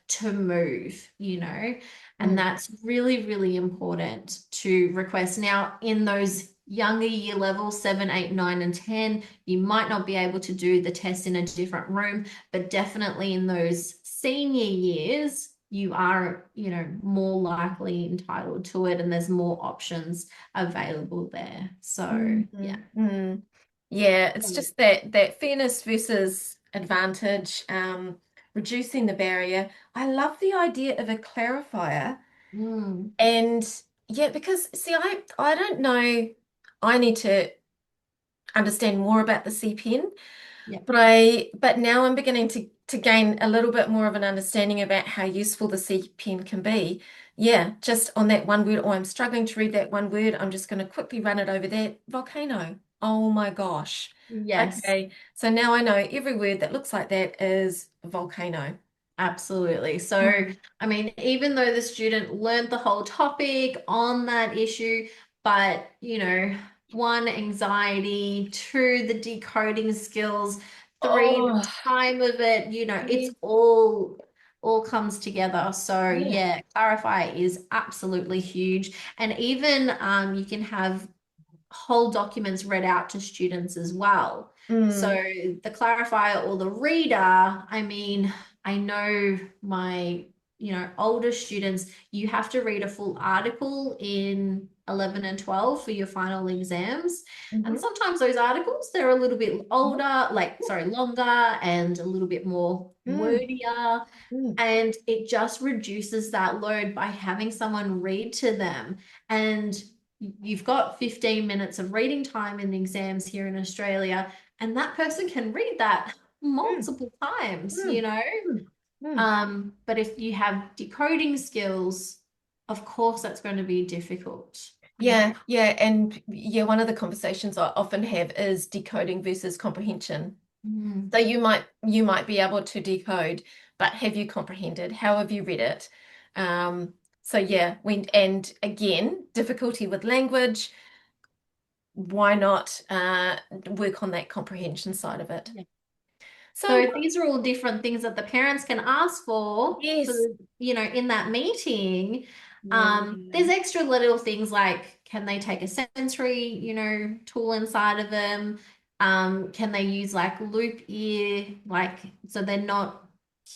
to move, and Mm. that's really, really important to request. Now, in those younger year levels, 7, 8, 9, and 10, you might not be able to do the test in a different room, but definitely in those senior years, you are, more likely entitled to it, and there's more options available there. So, yeah. Mhm. Mm. Yeah, it's just that fairness versus advantage, reducing the barrier. I love the idea of a clarifier. Mm, And yeah, because see, I don't know. I need to understand more about the CPN, yeah. but now I'm beginning to gain a little bit more of an understanding about how useful the CPN can be. Yeah, just on that one word, or I'm struggling to read that one word, I'm just going to quickly run it over there. Volcano. Oh my gosh. Yes. Okay, so now I know every word that looks like that is volcano. Absolutely. So, Mm. I mean, even though the student learned the whole topic on that issue, but, one, anxiety, two, the decoding skills, three, the Oh, time of it, it's yeah. all comes together. So, Yeah. yeah, clarify is absolutely huge. And even you can have whole documents read out to students as well. So Mm. the clarifier or the reader, I mean, I know my, older students, you have to read a full article in 11 and 12 for your final exams. And Hmm. sometimes those articles, they're a little bit older, like, sorry, longer and a little bit more Mm, wordier. mm, And it just reduces that load by having someone read to them. And you've got 15 minutes of reading time in exams here in Australia, and that person can read that mm, multiple times, mm, mm, mm. But if you have decoding skills, of course that's going to be difficult. Yeah, yeah, and yeah, one of the conversations I often have is decoding versus comprehension. Mm. So you might be able to decode, but have you comprehended? How have you read it? So yeah, and again, difficulty with language. Why not work on that comprehension side of it? Yeah. So So these are all different things that the parents can ask for, yes. in that meeting. There's Mm, extra little things like can they take a sensory, tool inside of them? Can they use like loop ear, like so they're not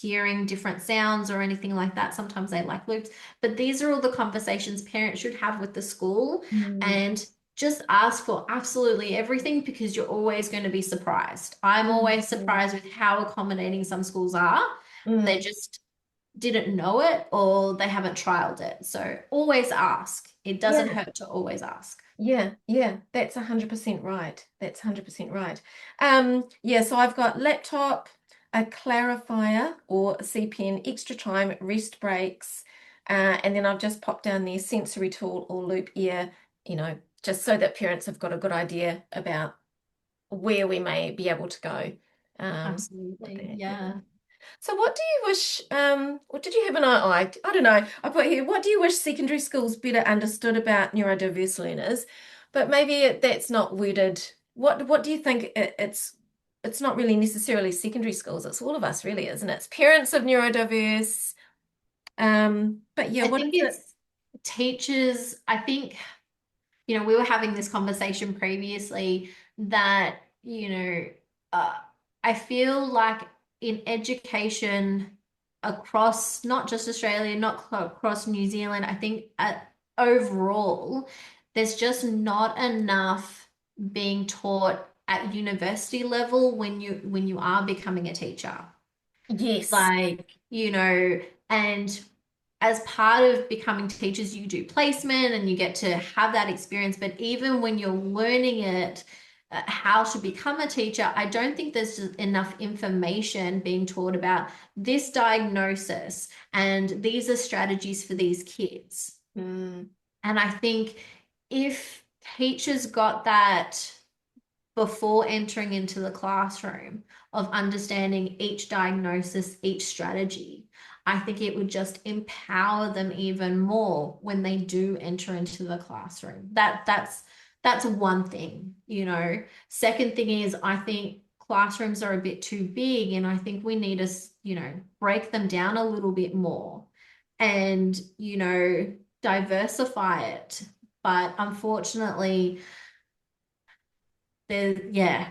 hearing different sounds or anything like that. Sometimes they like loops, but these are all the conversations parents should have with the school mm, and just ask for absolutely everything because you're always going to be surprised. I'm mm, always mm, surprised with how accommodating some schools are. They mm. just didn't know it or they haven't trialed it. So always ask. It doesn't Yeah. hurt to always ask. Yeah, yeah, that's 100% right. That's 100% right. Yeah, so I've got laptop, a clarifier or a CPN, extra time, rest breaks, and then I've just popped down there sensory tool or loop ear, just so that parents have got a good idea about where we may be able to go with Absolutely. that. Yeah. Yeah. So what do you wish, what did you have an eye? I don't know. I put here, what do you wish secondary schools better understood about neurodiverse learners? But maybe that's not worded. What do you think it's not really necessarily secondary schools, it's all of us really, isn't it? It's parents of neurodiverse. But yeah, I what think is it? it's teachers. I think we were having this conversation previously that, uh, I feel like in education across not just Australia, not across New Zealand, I think overall, there's just not enough being taught at university level when you are becoming a teacher. Yes. Like, and as part of becoming teachers, you do placement and you get to have that experience. But even when you're learning it, how to become a teacher, I don't think there's just enough information being taught about this diagnosis and these are strategies for these kids. Mm, And I think if teachers got that before entering into the classroom of understanding each diagnosis, each strategy, I think it would just empower them even more when they do enter into the classroom. That's one thing. Second thing is I think classrooms are a bit too big and I think we need to, break them down a little bit more and, diversify it. But unfortunately, yeah,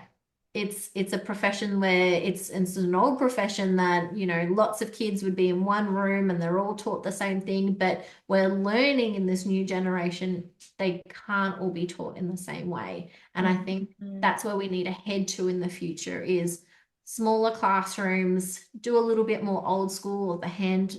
it's a profession where it's an old profession that lots of kids would be in one room and they're all taught the same thing, but we're learning in this new generation they can't all be taught in the same way, and I mm, think mm. that's where we need to head to in the future is smaller classrooms, do a little bit more old school of the hand,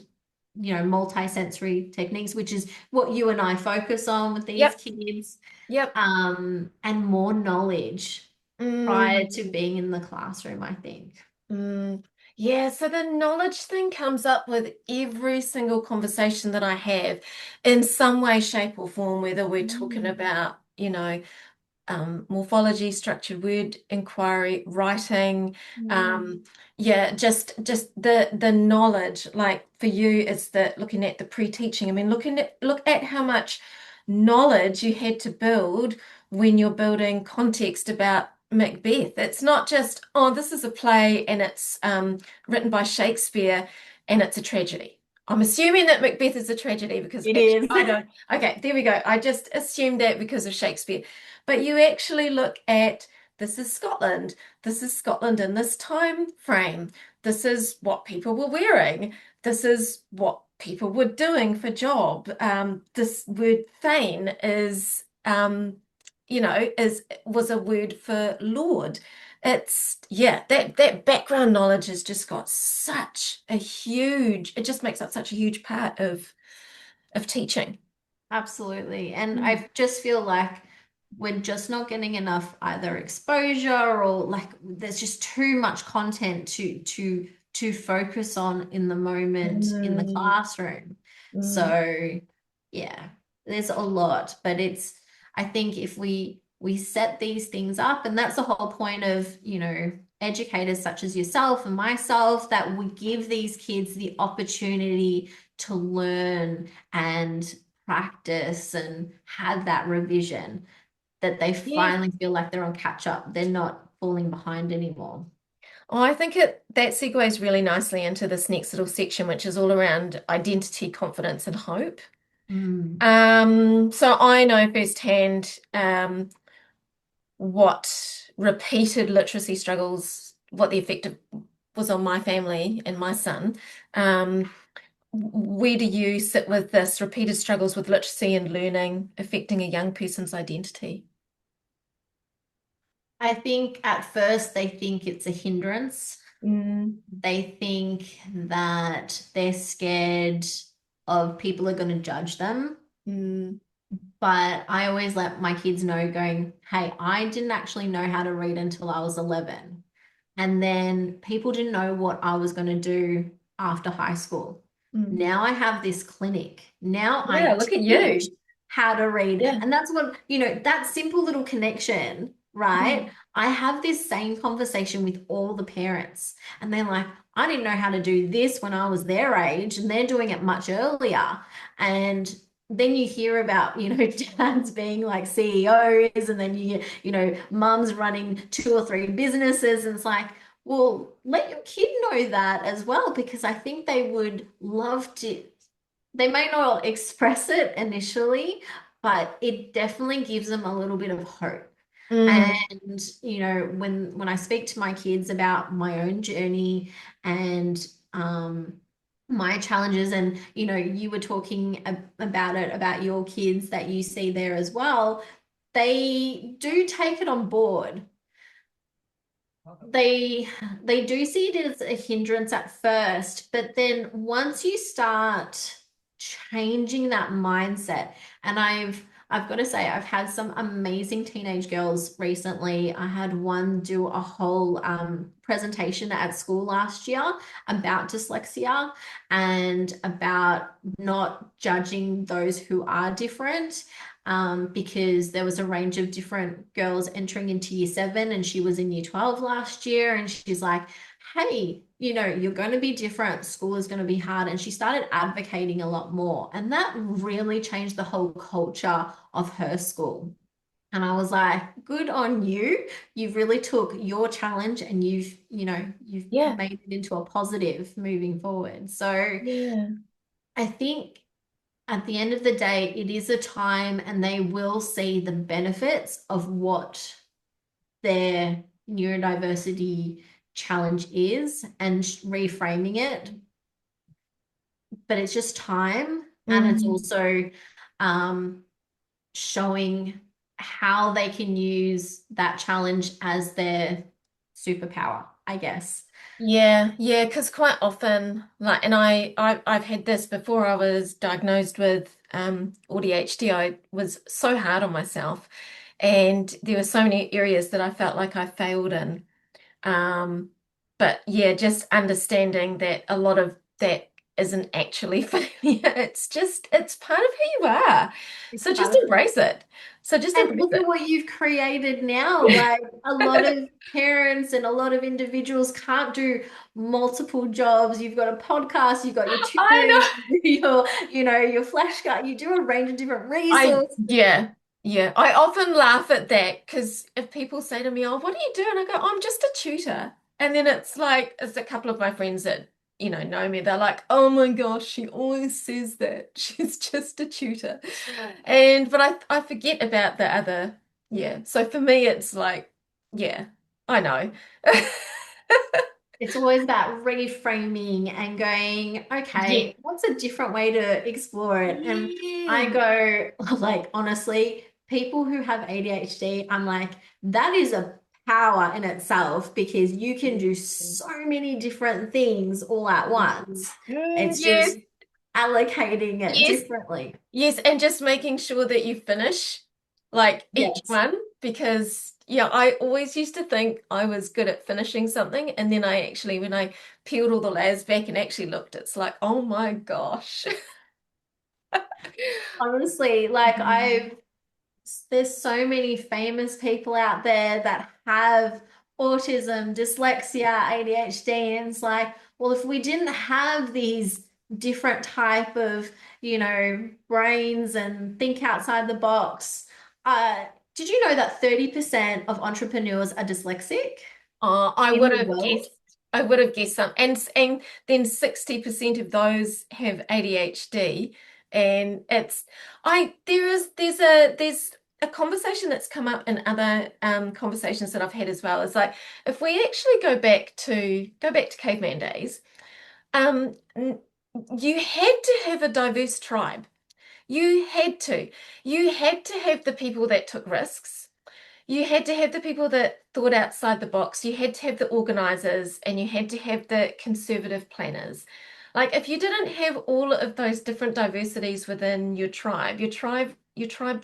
multi-sensory techniques, which is what you and I focus on with these Yep, kids, yep. and more knowledge prior to Mm. being in the classroom, I think. Mm, yeah, so the knowledge thing comes up with every single conversation that I have in some way, shape, or form, whether we're talking Mm. about, morphology, structured word inquiry, writing, Mm. um, yeah, just the knowledge. Like for you, it's the looking at the pre-teaching. I mean, look at how much knowledge you had to build when you're building context about Macbeth. It's not just, oh, this is a play and it's written by Shakespeare and it's a tragedy. I'm assuming that Macbeth is a tragedy because It actually is. I don't. Okay, there we go. I just assumed that because of Shakespeare. But you actually look at this is Scotland. This is Scotland in this time frame. This is what people were wearing. This is what people were doing for job. This word "thane" is, is was a word for Lord. It's yeah, that background knowledge has just got such a huge. It just makes up such a huge part of teaching. Absolutely. And Mm. I just feel like we're just not getting enough either exposure or like there's just too much content to focus on in the moment in the Mm, classroom. mm. So yeah, there's a lot, but it's I think if we set these things up, and that's the whole point of, educators such as yourself and myself, that we give these kids the opportunity to learn and practice and have that revision, that they Yeah. finally feel like they're on catch up. They're not falling behind anymore. Oh, I think that segues really nicely into this next little section, which is all around identity, confidence, and hope. Mm. So I know firsthand what repeated literacy struggles, what the effect was on my family and my son. Um, where do you sit with this repeated struggles with literacy and learning affecting a young person's identity? I think at first they think it's a hindrance. Mm, They think that they're scared of people are going to judge them. mm, But I always let my kids know, going, hey, I didn't actually know how to read until I was 11. And then people didn't know what I was going to do after high school. mm. Now I have this clinic. Now I Yeah, look at teach you. how to read. Yeah. And that's what, that simple little connection, right? Mm, I have this same conversation with all the parents, and they're like, I didn't know how to do this when I was their age, and they're doing it much earlier. And then you hear about, dads being like CEOs, and then mums running two or three businesses. And it's like, well, let your kid know that as well, because I think they would love to. They may not express it initially, but it definitely gives them a little bit of hope. mm. And, when I speak to my kids about my own journey and my challenges, and you were talking about it, about your kids that you see there as well, they do take it on board. They do see it as a hindrance at first, but then once you start changing that mindset, and I've got to say, I've had some amazing teenage girls recently. I had one do a whole presentation at school last year about dyslexia and about not judging those who are different, because there was a range of different girls entering into year 7, and she was in year 12 last year. And she's like, hey, you're going to be different. School is going to be hard. And she started advocating a lot more. And that really changed the whole culture of her school. And I was like, good on you. You've really took your challenge and you've Yeah. made it into a positive moving forward. So Yeah. I think at the end of the day, it is a time, and they will see the benefits of what their neurodiversity challenge is, and reframing it. But it's just time, and it's Mm. also um, showing how they can use that challenge as their superpower, I guess. Yeah, because quite often, like, and I've had this before I was diagnosed with ADHD. I was so hard on myself, and there were so many areas that I felt like I failed in. Um, but yeah, just understanding that a lot of that isn't actually failure. It's part of who you are. It's So just part of embrace it. So just And embrace look at what you've created now. it. Like, a lot of parents and a lot of individuals can't do multiple jobs. You've got a podcast, you've got your I know. tutoring, your flashcard. You do a range of different I resources. yeah, yeah. I often laugh at that because if people say to me, "Oh, what do you do?" and I go, "I'm just a tutor," and then it's like, it's a couple of my friends that know me. They're like, "Oh my gosh, she always says that she's just a tutor," and but I forget about the other. Yeah. So for me, it's like, yeah, I know. It's always that reframing and going, Yeah. okay, what's a different way to explore it? And I Yeah. go, like, honestly, people who have ADHD, I'm like, that is a power in itself because you can do so many different things all at once. It's Yes, just allocating it yes, differently. yes, and just making sure that you finish like each Yes. one because yeah, I always used to think I was good at finishing something, and then I actually, when I peeled all the layers back and actually looked, it's like, oh my gosh. Honestly, there's so many famous people out there that have autism, dyslexia, ADHD, and it's like, well, if we didn't have these different type of, brains and think outside the box, uh, did you know that 30% of entrepreneurs are dyslexic I in would the have world? guessed. I would have guessed some, and then 60% of those have ADHD, and it's I there's a conversation that's come up in other conversations that I've had as well. It's like if we actually go back to caveman days, um, n- you had to have a diverse tribe. You had to. You had to have the people that took risks. You had to have the people that thought outside the box. You had to have the organizers and you had to have the conservative planners. Like if you didn't have all of those different diversities within your tribe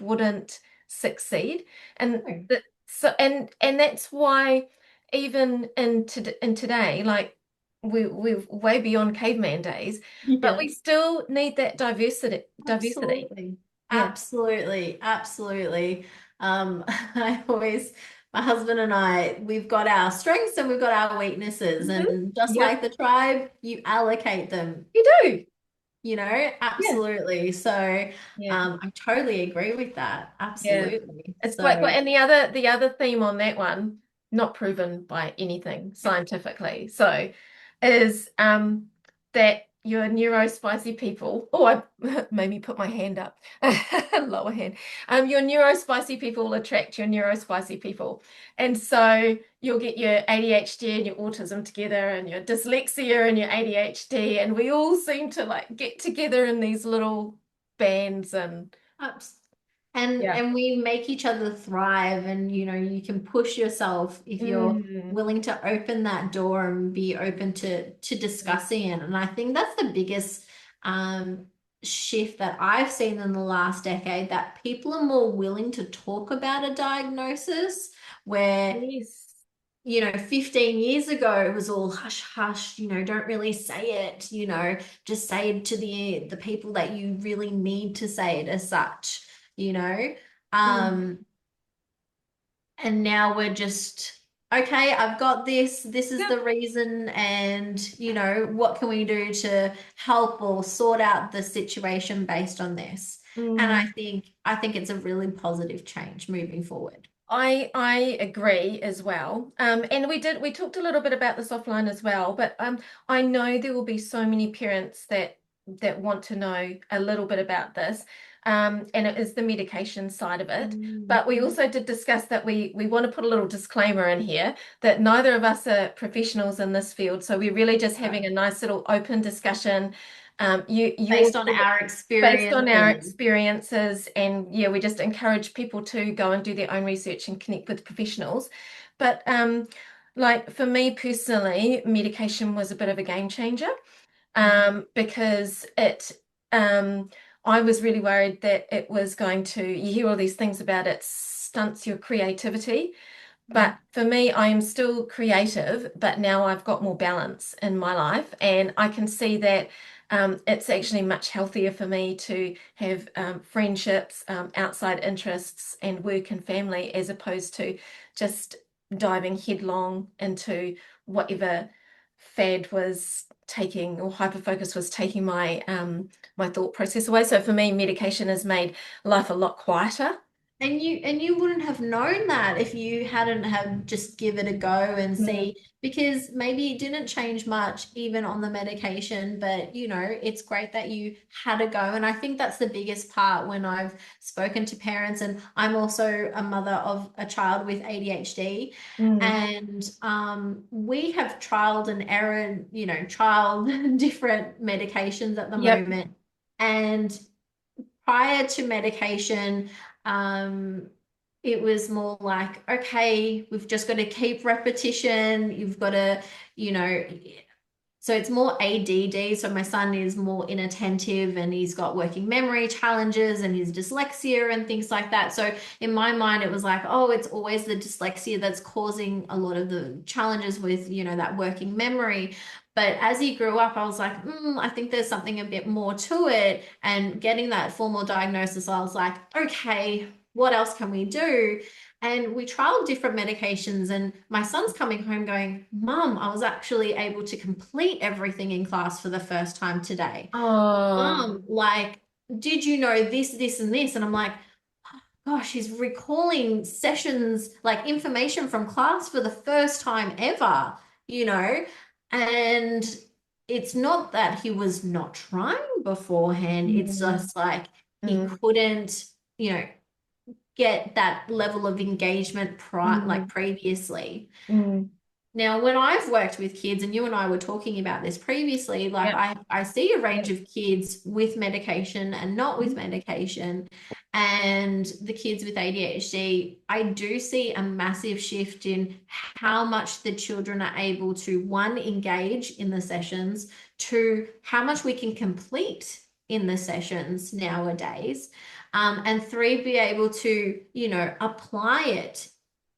wouldn't succeed. And No. and that's why even in today, like we're way beyond caveman days, but we Yes. still need that diversity. Absolutely. Yeah. Absolutely. Absolutely. I always, my husband and I, we've got our strengths and we've got our weaknesses. Mhm. And just like Yep. the tribe, you allocate them, You do. Yeah. absolutely. So Yeah. I totally agree with that. Yeah. Absolutely. It's quite So good. And the other theme on that one, not proven by anything scientifically, so is that your neurospicy people, oh, I made me put my hand up, lower hand. Your neurospicy people will attract your neurospicy people. And so you'll get your ADHD and your autism together and your dyslexia and your ADHD, and we all seem to like get together in these little bands and abs- and yeah. we make each other thrive, and you can push yourself if you're Mm. willing to open that door and be open to discussing it. And I think that's the biggest um shift that I've seen in the last decade, that people are more willing to talk about a diagnosis where, Yes. 15 years ago, it was all hush hush, don't really say it, just say it to the people that you really need to say it as such, you know. Mm. Um, and now we're just, okay, I've got this, this is Yep. the reason, and what can we do to help or sort out the situation based on this? And I Mm. think I think it's a really positive change moving forward. I agree as well. And we talked a little bit about this offline as well, but I know there will be so many parents that want to know a little bit about this. And it is the medication side of it. But we Mhm. also did discuss that we want to put a little disclaimer in here that neither of us are professionals in this field. So we're really just having a nice little open discussion. You're Based on our based on our experiences. experiences, and yeah, we just encourage people to go and do their own research and connect with professionals. But like for me personally, medication was a bit of a game changer, because I was really worried that it was going to, you hear all these things about it stunts your creativity. But for me, I am still creative, but now I've got more balance in my life, and I can see that it's actually much healthier for me to have friendships, outside interests, and work and family, as opposed to just diving headlong into whatever fad was taking or hyperfocus was taking my thought process away. So for me, medication has made life a lot quieter. And you wouldn't have known that if you hadn't have just give it a go and Mm, see, because maybe it didn't change much even on the medication, but it's great that you had a go. And I think that's the biggest part when I've spoken to parents, and I'm also a mother of a child with ADHD. mm, And we have trialed and errored, trialed different medications at the yep. moment. And prior to medication, um, it was more like, okay, we've just got to keep repetition. You've got to, you know, so it's more ADD. So my son is more inattentive and he's got working memory challenges and his dyslexia and things like that. So in my mind, it was like, oh, it's always the dyslexia that's causing a lot of the challenges with, that working memory. But as he grew up, I was like, I think there's something a bit more to it. And getting that formal diagnosis, I was like, okay, what else can we do? And we trialed different medications, and my son's coming home going, Mum, I was actually able to complete everything in class for the first time today. Oh, Like, did you know this, this, and this? And I'm like, gosh, he's recalling sessions, like information from class for the first time ever, you know? And it's not that he was not trying beforehand, it's mm, just like he mm, couldn't, you know, get that level of engagement like mm, previously. mm, Now, when I've worked with kids, and you and I were talking about this previously, like yep, I see a range yep. of kids with medication and not with Mhm. medication. And the kids with ADHD, I do see a massive shift in how much the children are able to, one, engage in the sessions, two, how much we can complete in the sessions nowadays, and three, be able to, apply it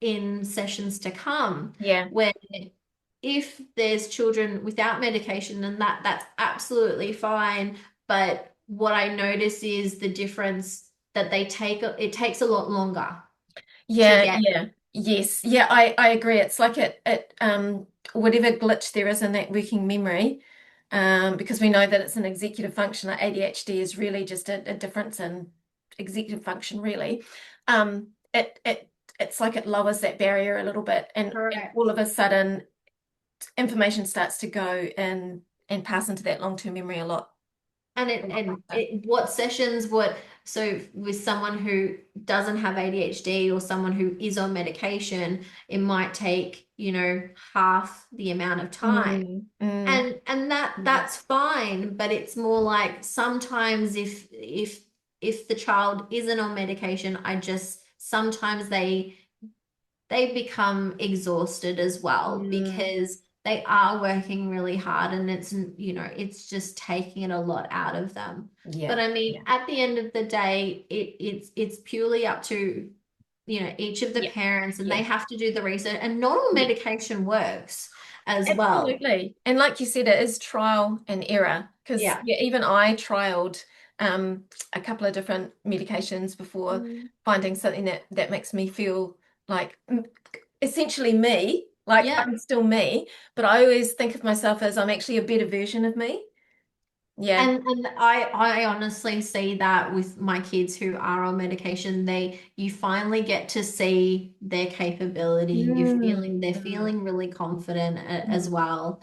in sessions to come, Yeah, where if there's children without medication, and that's absolutely fine. But what I notice is the difference that it takes a lot longer to yeah, get. yeah, yes, yeah. I agree. It's like whatever glitch there is in that working memory, because we know that it's an executive function. Like ADHD is really just a difference in executive function, really. It's like it lowers that barrier a little bit, and all Correct. of a sudden information starts to go and pass into that long-term memory And a it lot and faster. it what sessions what so with someone who doesn't have ADHD or someone who is on medication, it might take, half the amount of time. Mm, mm, And yeah. that's fine, but it's more like sometimes if the child isn't on medication, I just sometimes they become exhausted as well, Mm, because they are working really hard, and it's just taking it a lot out of them. But yeah, I mean, yeah, at the end of the day, it's purely up to, each of the yeah, parents, and they yeah, have to do the research, and not all yeah. medication works as well. Absolutely. And like you said, it is trial and error because Yeah. yeah, even I trialed a couple of different medications before Mm. finding something that makes me feel like essentially me, like Yeah. I'm still me, but I always think of myself as I'm actually a better version of me. Yeah. And I honestly see that with my kids who are on medication, you finally get to see their capability. Mm, They're mm, feeling really confident as mm, well.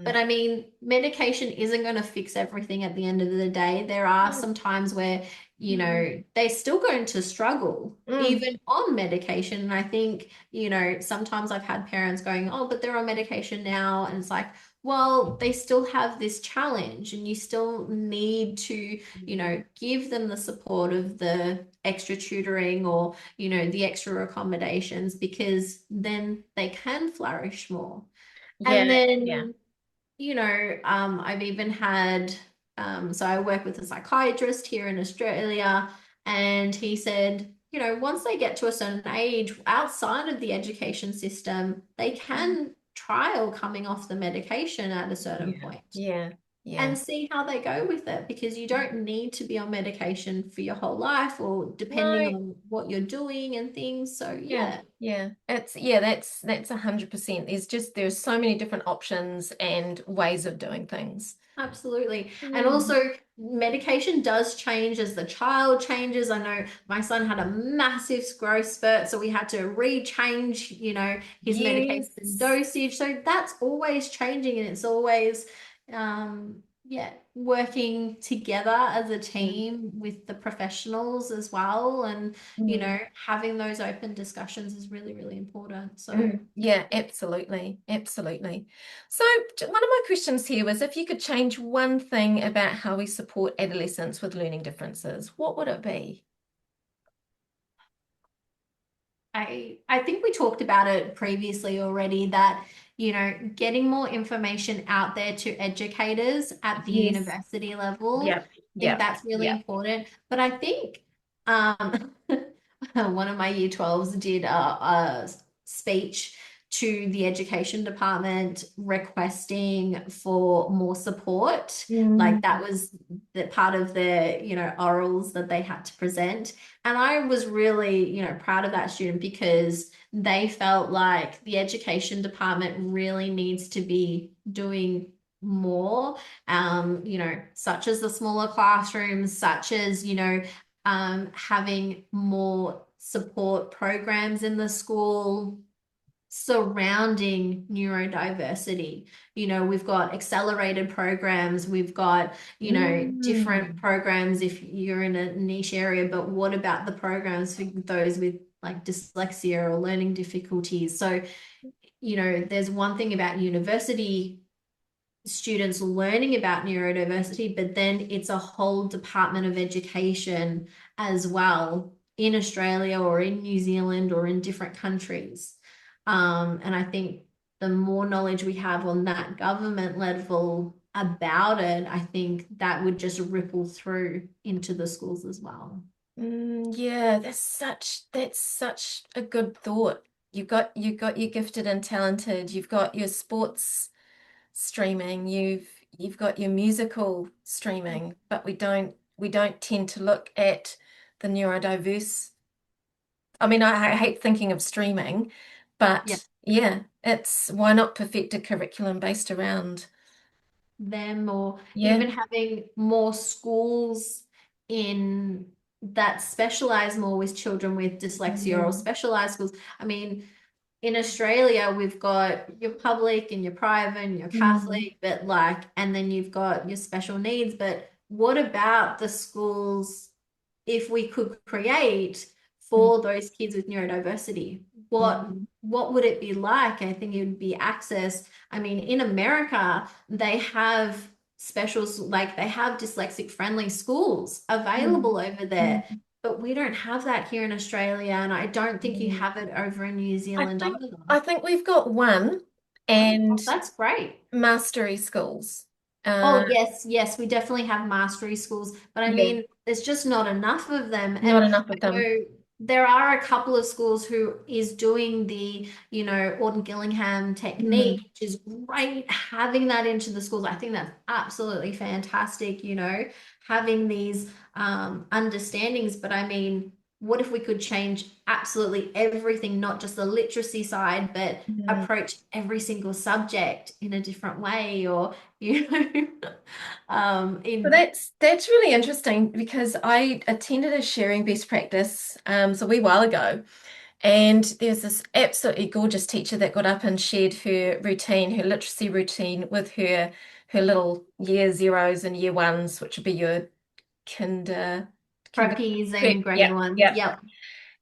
But mm. I mean, medication isn't going to fix everything at the end of the day. There are No, some times where, mm, they're still going to struggle mm. even on medication. And I think, sometimes I've had parents going, oh, but they're on medication now. And it's like, well, they still have this challenge, and you still need to, give them the support of the extra tutoring, or, the extra accommodations, because then they can flourish more. And Yeah, yeah. then, I've even had, so I work with a psychiatrist here in Australia, and he said, once they get to a certain age outside of the education system, they can trial coming off the medication at a certain Yeah, point yeah, yeah. and see how they go with it, because you don't need to be on medication for your whole life, or depending No, on what you're doing and things. So, yeah, yeah. yeah. That's 100%. There's so many different options and ways of doing things. Absolutely. And Mm. also, medication does change as the child changes. I know my son had a massive growth spurt, so we had to rechange, his medication Yes. dosage. So that's always changing, and it's always, yeah, working together as a Mm, team with the professionals as well. And, mm, having those open discussions is really, really important. So. mm. Yeah, absolutely. Absolutely. So, one of my questions here was if you could change one thing about how we support adolescents with learning differences, what would it be? I think we talked about it previously already that, getting more information out there to educators at the Yes. university level, Yep. I think Yep. that's really Yep. important. But I think one of my year 12s did a speech to the education department requesting for more support. Like Mm, that was the part of their, orals that they had to present. And I was really, proud of that student because they felt like the education department really needs to be doing more, such as the smaller classrooms, such as, having more support programs in the school surrounding neurodiversity. We've got accelerated programs, we've got, different mm, programs if you're in a niche area, but what about the programs for those with like dyslexia or learning difficulties? So, there's one thing about university students learning about neurodiversity, but then it's a whole department of education as well in Australia or in New Zealand or in different countries. And I think the more knowledge we have on that government level about it, I think that would just ripple through into the schools as well. yeah, that's such a good thought. You've got your gifted and talented, you've got your sports streaming, you've got your musical streaming, but we don't tend to look at the neurodiverse. I mean, I hate thinking of streaming, Yeah. but yeah, it's why not perfect a curriculum based around, Them or yeah. even having more schools in that specialize more with children with dyslexia or Mm, specialized schools. I mean, in Australia, we've got your public and your private and your mm, Catholic, but like, and then you've got your special needs. But what about the schools if we could create mm, for those kids with neurodiversity? mm, What would it be like? I think it would be access. I mean, in America, they have specials, like they have dyslexic friendly schools mm, available over there. mm, But we don't have that here in Australia, and I don't think you mm. have it over in New I Zealand think either. I think we've got one Oh, and that's great. mastery schools. Oh, yes, yes, we definitely have mastery schools, but I Yeah, mean, there's just not enough of them. not And enough of I them. know there are a couple of schools who is doing the, Orton Gillingham technique, Mm, which is great having that into the schools. I think that's absolutely fantastic, having these understandings. But I mean, what if we could change absolutely everything, not just the literacy side, but mm. approach every single subject in a different way or you know So in that's really interesting because I attended a sharing best practice so a wee while ago, and there's this absolutely gorgeous teacher that got up and shared her routine, her literacy routine with her little year zeros and year ones, which would be your kinder preppies and prep. grade Yep, ones. yep. Yep.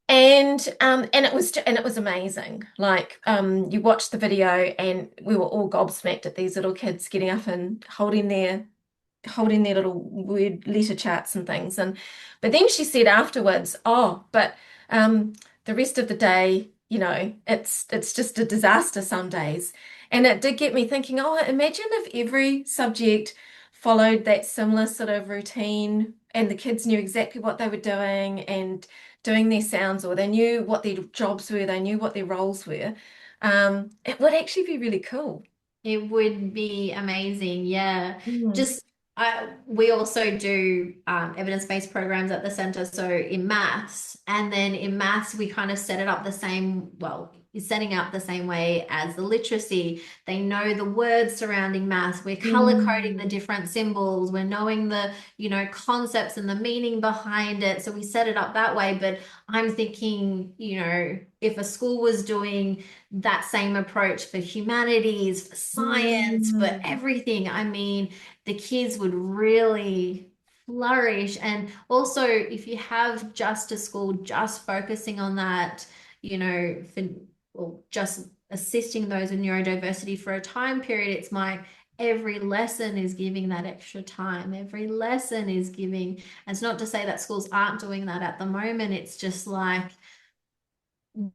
And it was amazing. Like you watch the video and we were all gobsmacked at these little kids getting up and holding their little word letter charts and things. And but then she said afterwards, oh, but the rest of the day, it's just a disaster some days. And it did get me thinking, oh, imagine if every subject followed that similar sort of routine and the kids knew exactly what they were doing and doing their sounds, or they knew what their jobs were, they knew what their roles were. It would actually be really cool. It would be amazing. Yeah. Mm, Just we also do evidence-based programs at the center. So in maths, and then in maths, we kind of set it up the same. Well, is setting up the same way as the literacy. They know the words surrounding maths. We're color coding the Mm. different symbols. We're knowing the, concepts and the meaning behind it. So we set it up that way. But I'm thinking, if a school was doing that same approach for humanities, for science, for Mm. everything, I mean, the kids would really flourish. And also, if you have just a school just focusing on that, for or just assisting those with neurodiversity for a time period, it's my every lesson is giving that extra time. Every lesson is giving. And it's not to say that schools aren't doing that at the moment. It's just like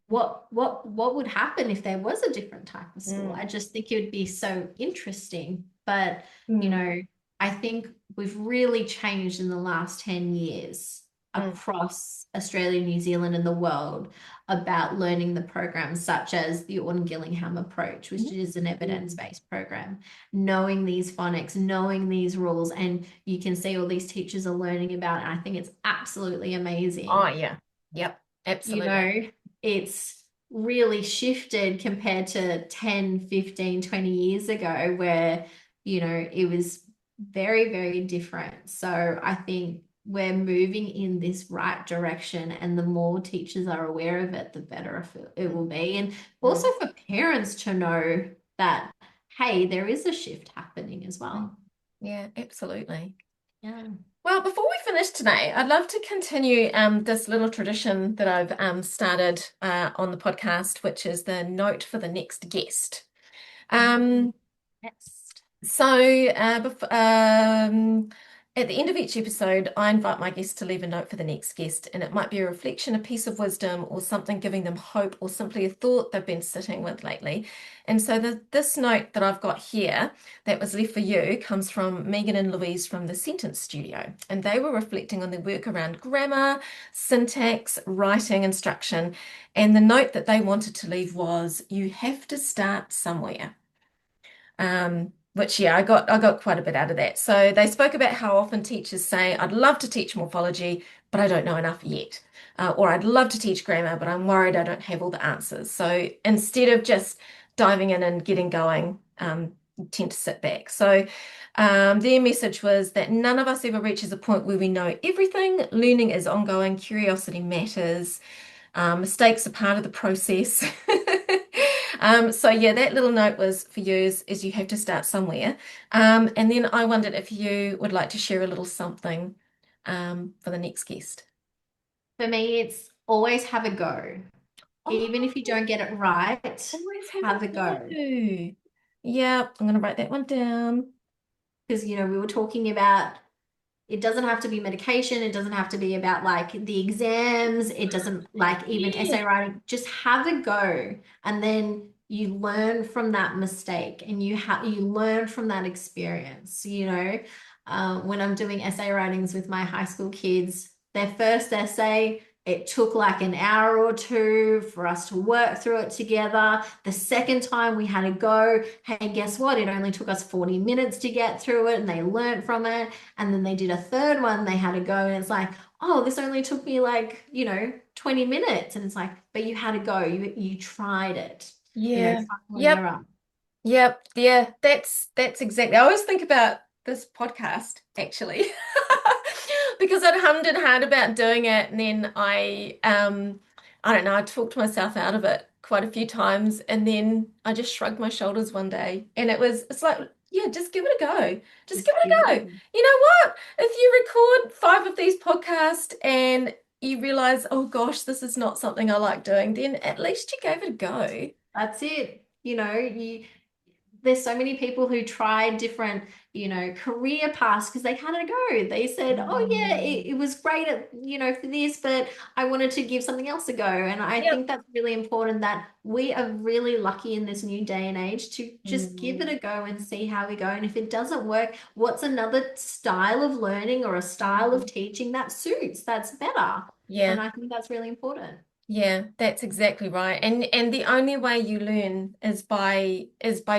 what would happen if there was a different type of school? Mm. I just think it would be so interesting. But, Mm. I think we've really changed in the last 10 years Mm. across Australia, New Zealand, and the world about learning the programs such as the Orton-Gillingham approach, which is an Mm. evidence-based program, knowing these phonics, knowing these rules, and you can see all these teachers are learning about it. I think it's absolutely Oh, amazing. yeah. Yep. you Absolutely. know, it's really shifted compared to 10, 15, 20 years ago, where, it was very, very different. So I think we're moving in this right direction, and the more teachers are aware of it, the better it will be. And also Mm. for parents to know that, hey, there is a shift happening as Mm. well. Yeah, absolutely. Yeah. Well, before we finish today, I'd love to continue this little tradition that I've started on the podcast, which is the note for the next guest. Ooh, Um, yes. So, at the end of each episode, I invite my guests to leave a note for the next guest, and it might be a reflection, a piece of wisdom, or something giving them hope, or simply a thought they've been sitting with lately. And so, this note that I've got here that was left for you comes from Megan and Louise from the Sentence Studio, and they were reflecting on their work around grammar, syntax, writing instruction, and the note that they wanted to leave was, "You have to start somewhere." Which yeah, I got quite a bit out of that. So they spoke about how often teachers say, "I'd love to teach morphology, but I don't know enough yet," or "I'd love to teach grammar, but I'm worried I don't have all the answers." So instead of just diving in and getting going, you tend to sit back. So their message was that none of us ever reaches a point where we know everything. Learning is ongoing. Curiosity matters. Mistakes are part of the process. So yeah, that little note was for you is you have to start somewhere. And then I wondered if you would like to share a little something for the next guest. For me, it's always have a go. Even if you Oh, don't get it right, always have have a a go. go. Yeah, I'm gonna write that one down. Because, we were talking about it doesn't have to be medication. It doesn't have to be about like the exams. It doesn't like even Yeah. essay writing. Just have a go. And then you learn from that mistake and you learn from that experience. When I'm doing essay writings with my high school kids, their first essay, it took like an hour or two for us to work through it together. The second time we had to go, hey, guess what? It only took us 40 minutes to get through it, and they learned from it. And then they did a third one, they had to go, and it's like, oh, this only took me like, 20 minutes. And it's like, but you had to go. You tried it, Yeah. trial and Yep. error. Yep. Yeah. That's exactly. I always think about this podcast actually. Because I'd hummed and hawed about doing it, and then I don't know, I talked myself out of it quite a few times, and then I just shrugged my shoulders one day, and it's like, yeah, just give it a go. Just Just give it give it a a go. go. You know what? If you record 5 of these podcasts and you realize, oh gosh, this is not something I like doing, then at least you gave it a go. That's it. There's so many people who tried different, career paths because they had to go. They said, oh yeah, it Mm. was great at, for this, but I wanted to give something else a go. And I Yep. think that's really important that we are really lucky in this new day and age to just give it Mm. a go and see how we go. And if it doesn't work, what's another style of learning or a style of teaching that suits, that's better. And Yeah. I think that's really important. Yeah, that's exactly right. And the only way you learn is by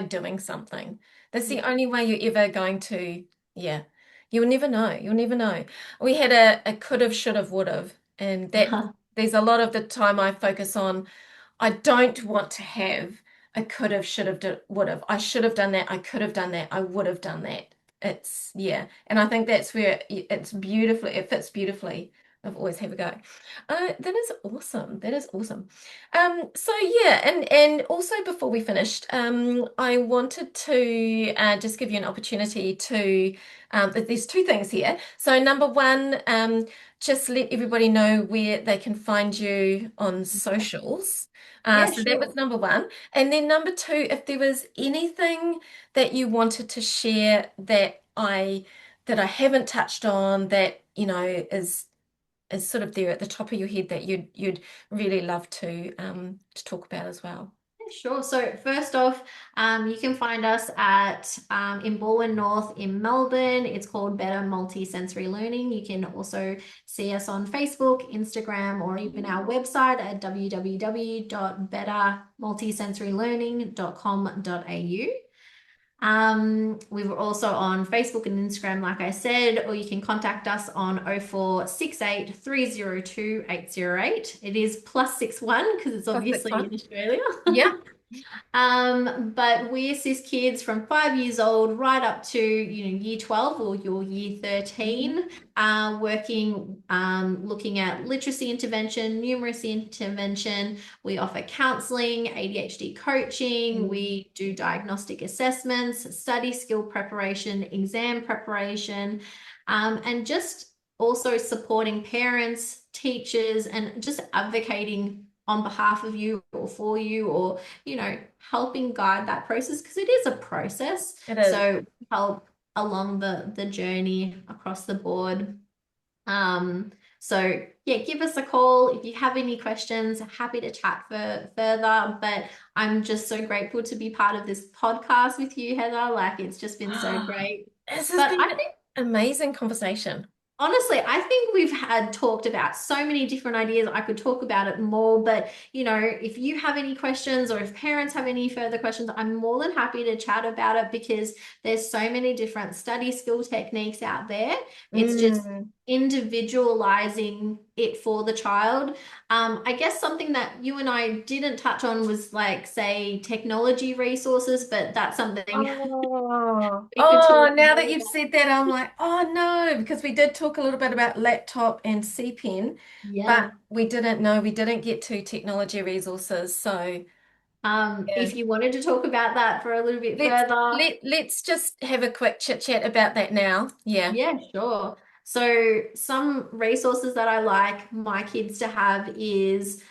doing something. That's the Yeah. only way you're ever going to, yeah. You'll never know. You'll never know. We had a could have, should have, would have, and that there's a lot of the time I focus on, I don't want to have I could have, should have, would have. I should have done that. I could have done that. I would have done that. It's yeah, and I think that's where it's beautifully. It fits beautifully. I've always have a go. That is awesome. That is awesome. So yeah, and also before we finished, I wanted to just give you an opportunity to. There's two things here. So number one, just let everybody know where they can find you on Yeah, socials. yeah, So that was sure. number one. And then number two, if there was anything that you wanted to share that I haven't touched on that, is sort of there at the top of your head that you'd really love to talk about as well. Yeah, sure. So first off, you can find us at in Balwyn North in Melbourne. It's called Better Multisensory Learning. You can also see us on Facebook, Instagram, or even our website at www.bettermultisensorylearning.com.au. We were also on Facebook and Instagram, like I said, or you can contact us on 0468 302 808. It is +61 because it's Plus six obviously one. in Australia. Yeah. But we assist kids from 5 years old right up to year 12 or your year Mhm. 13, working looking at literacy intervention, numeracy intervention. We offer counseling, ADHD coaching, Mm. we do diagnostic assessments, study skill preparation, exam preparation, and just also supporting parents, teachers, and just advocating on behalf of you or for you, or helping guide that process because it is a process. It is. So help along the journey across the board. So yeah, give us a call if you have any questions. Happy to chat further. But I'm just so grateful to be part of this podcast with you, Heather. Like it's just been so great. This has But been I an think amazing conversation. honestly, I think we've had talked about so many different ideas. I could talk about it more, but if you have any questions or if parents have any further questions, I'm more than happy to chat about it because there's so many different study skill techniques out there. It's just Mm. individualizing it for the child. I guess something that you and I didn't touch on was like, say, technology resources, but that's something Oh, we could talk now that more you've about. said that, I'm like, oh no, because we did talk a little bit about laptop and C-Pen, but Yeah. we didn't get to technology resources. So yeah, If you wanted to talk about that for a little bit let's further, let's just have a quick chit chat about that now. Yeah. yeah, sure. So some resources that I like my kids to have is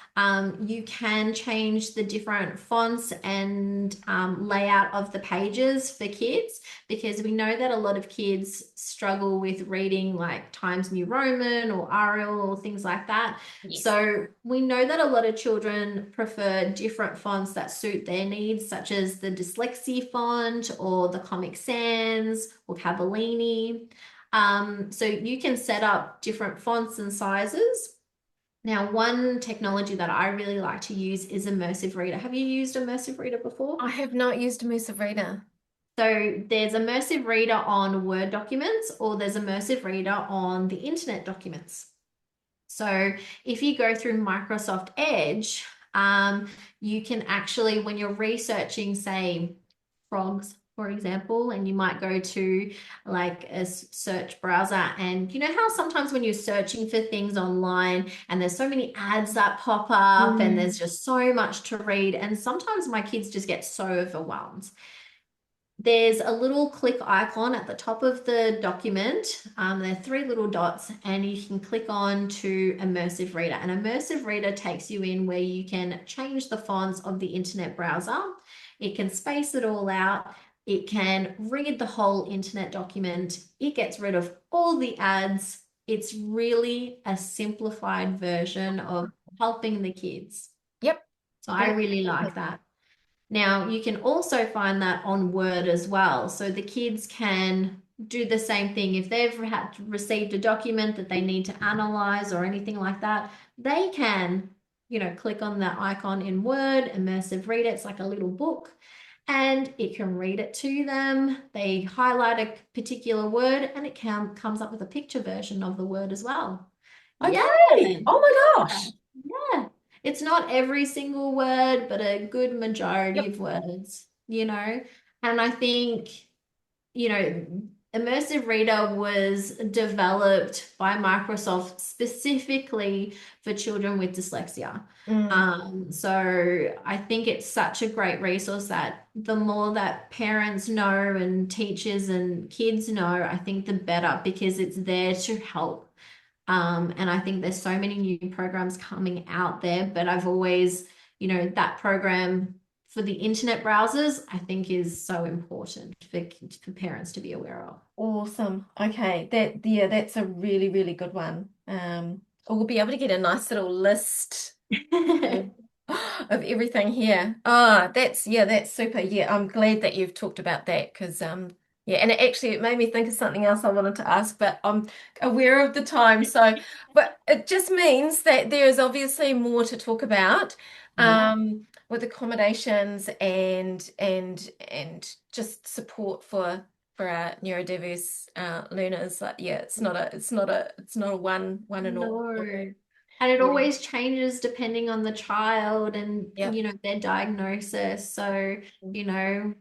you can change the different fonts and layout of the pages for kids because we know that a lot of kids struggle with reading like Times New Roman or Arial or things like that. Yes. So we know that a lot of children prefer different fonts that suit their needs, such as the Dyslexia font or the Comic Sans or Cavallini. So you can set up different fonts and sizes. Now, one technology that I really like to use is Immersive Reader. Have you used Immersive Reader before? I have not used Immersive Reader. So there's Immersive Reader on Word documents, or there's Immersive Reader on the internet documents. So if you go through Microsoft Edge, you can actually, when you're researching, say, frogs, for example, and you might go to like a search browser, and you know how sometimes when you're searching for things online and there's so many ads that pop up and Mm. there's just so much to read, and sometimes my kids just get so overwhelmed. There's a little click icon at the top of the document. There are three little dots, and you can click on to Immersive Reader. And Immersive Reader takes you in where you can change the fonts of the internet browser. It can space it all out. It can read the whole internet document. It gets rid of all the ads. It's really a simplified version of helping the kids. Yep. So I That's really like awesome. that. Now, you can also find that on Word as well. So the kids can do the same thing. If they've received a document that they need to analyze or anything like that, they can, click on that icon in Word, Immersive Reader. It's like a little book and it can read it to them. They highlight a particular word and it comes up with a picture version of the word as well. Yeah, Okay. Oh my yeah, gosh. yeah. it's not every single word, but a good majority Yep. of words, you know? And I think, you know, Immersive Reader was developed by Microsoft specifically for children with dyslexia. Mm, So I think it's such a great resource that the more that parents know and teachers and kids know, I think the better because it's there to help. And I think there's so many new programs coming out there, but I've always, that program for the internet browsers, I think is so important for parents to be aware of. awesome. Okay. Yeah, that's a really, really good one. We'll be able to get a nice little list of of everything here. That's super. Yeah, I'm glad that you've talked about that because yeah, and it made me think of something else I wanted to ask, but I'm aware of the time. So, but it just means that there is obviously more to talk about Yeah. with accommodations and just support for our neurodiverse learners. Like, yeah, it's not a one and all. No. And it Yeah. always changes depending on the child and, Yep. their diagnosis. So, you know,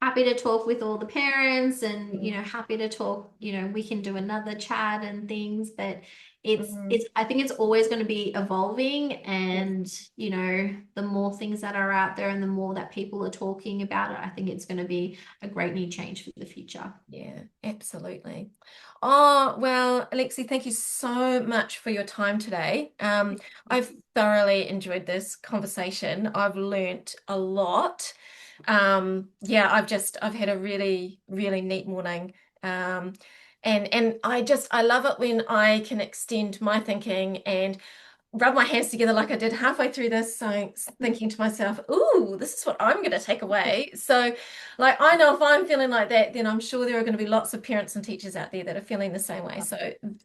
happy to talk with all the parents and, Mm, happy to talk, we can do another chat and things, but mm, I think it's always going to be evolving yes. and, the more things that are out there and the more that people are talking about it, I think it's going to be a great new change for the future. Yeah, absolutely. Oh, well, Alexi, thank you so much for your time today. I've thoroughly enjoyed this conversation. I've learnt a lot. Yeah, I've had a really, really neat morning. Um, and I love it when I can extend my thinking and rub my hands together like I did halfway through this, so thinking to myself, "Ooh, this is what I'm going to take away." So, like, I know if I'm feeling like that, then I'm sure there are going to be lots of parents and teachers out there that are feeling the same way. So,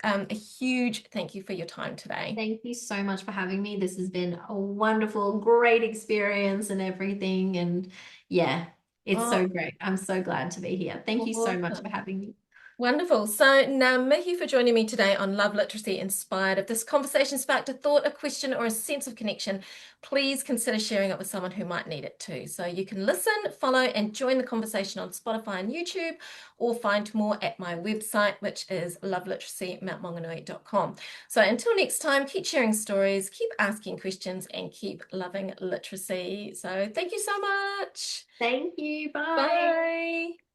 a huge thank you for your time today. Thank you so much for having me. This has been a wonderful, great experience and everything. And yeah, it's Oh, so great. I'm so glad to be here. Thank you so much for awesome. having me. Wonderful. So, now, Mihi for joining me today on Love Literacy Inspired. If this conversation sparked a thought, a question, or a sense of connection, please consider sharing it with someone who might need it too. So, you can listen, follow, and join the conversation on Spotify and YouTube, or find more at my website, which is loveliteracymountmaunganui.com. So, until next time, keep sharing stories, keep asking questions, and keep loving literacy. So, thank you so much. Thank you. Bye. Bye.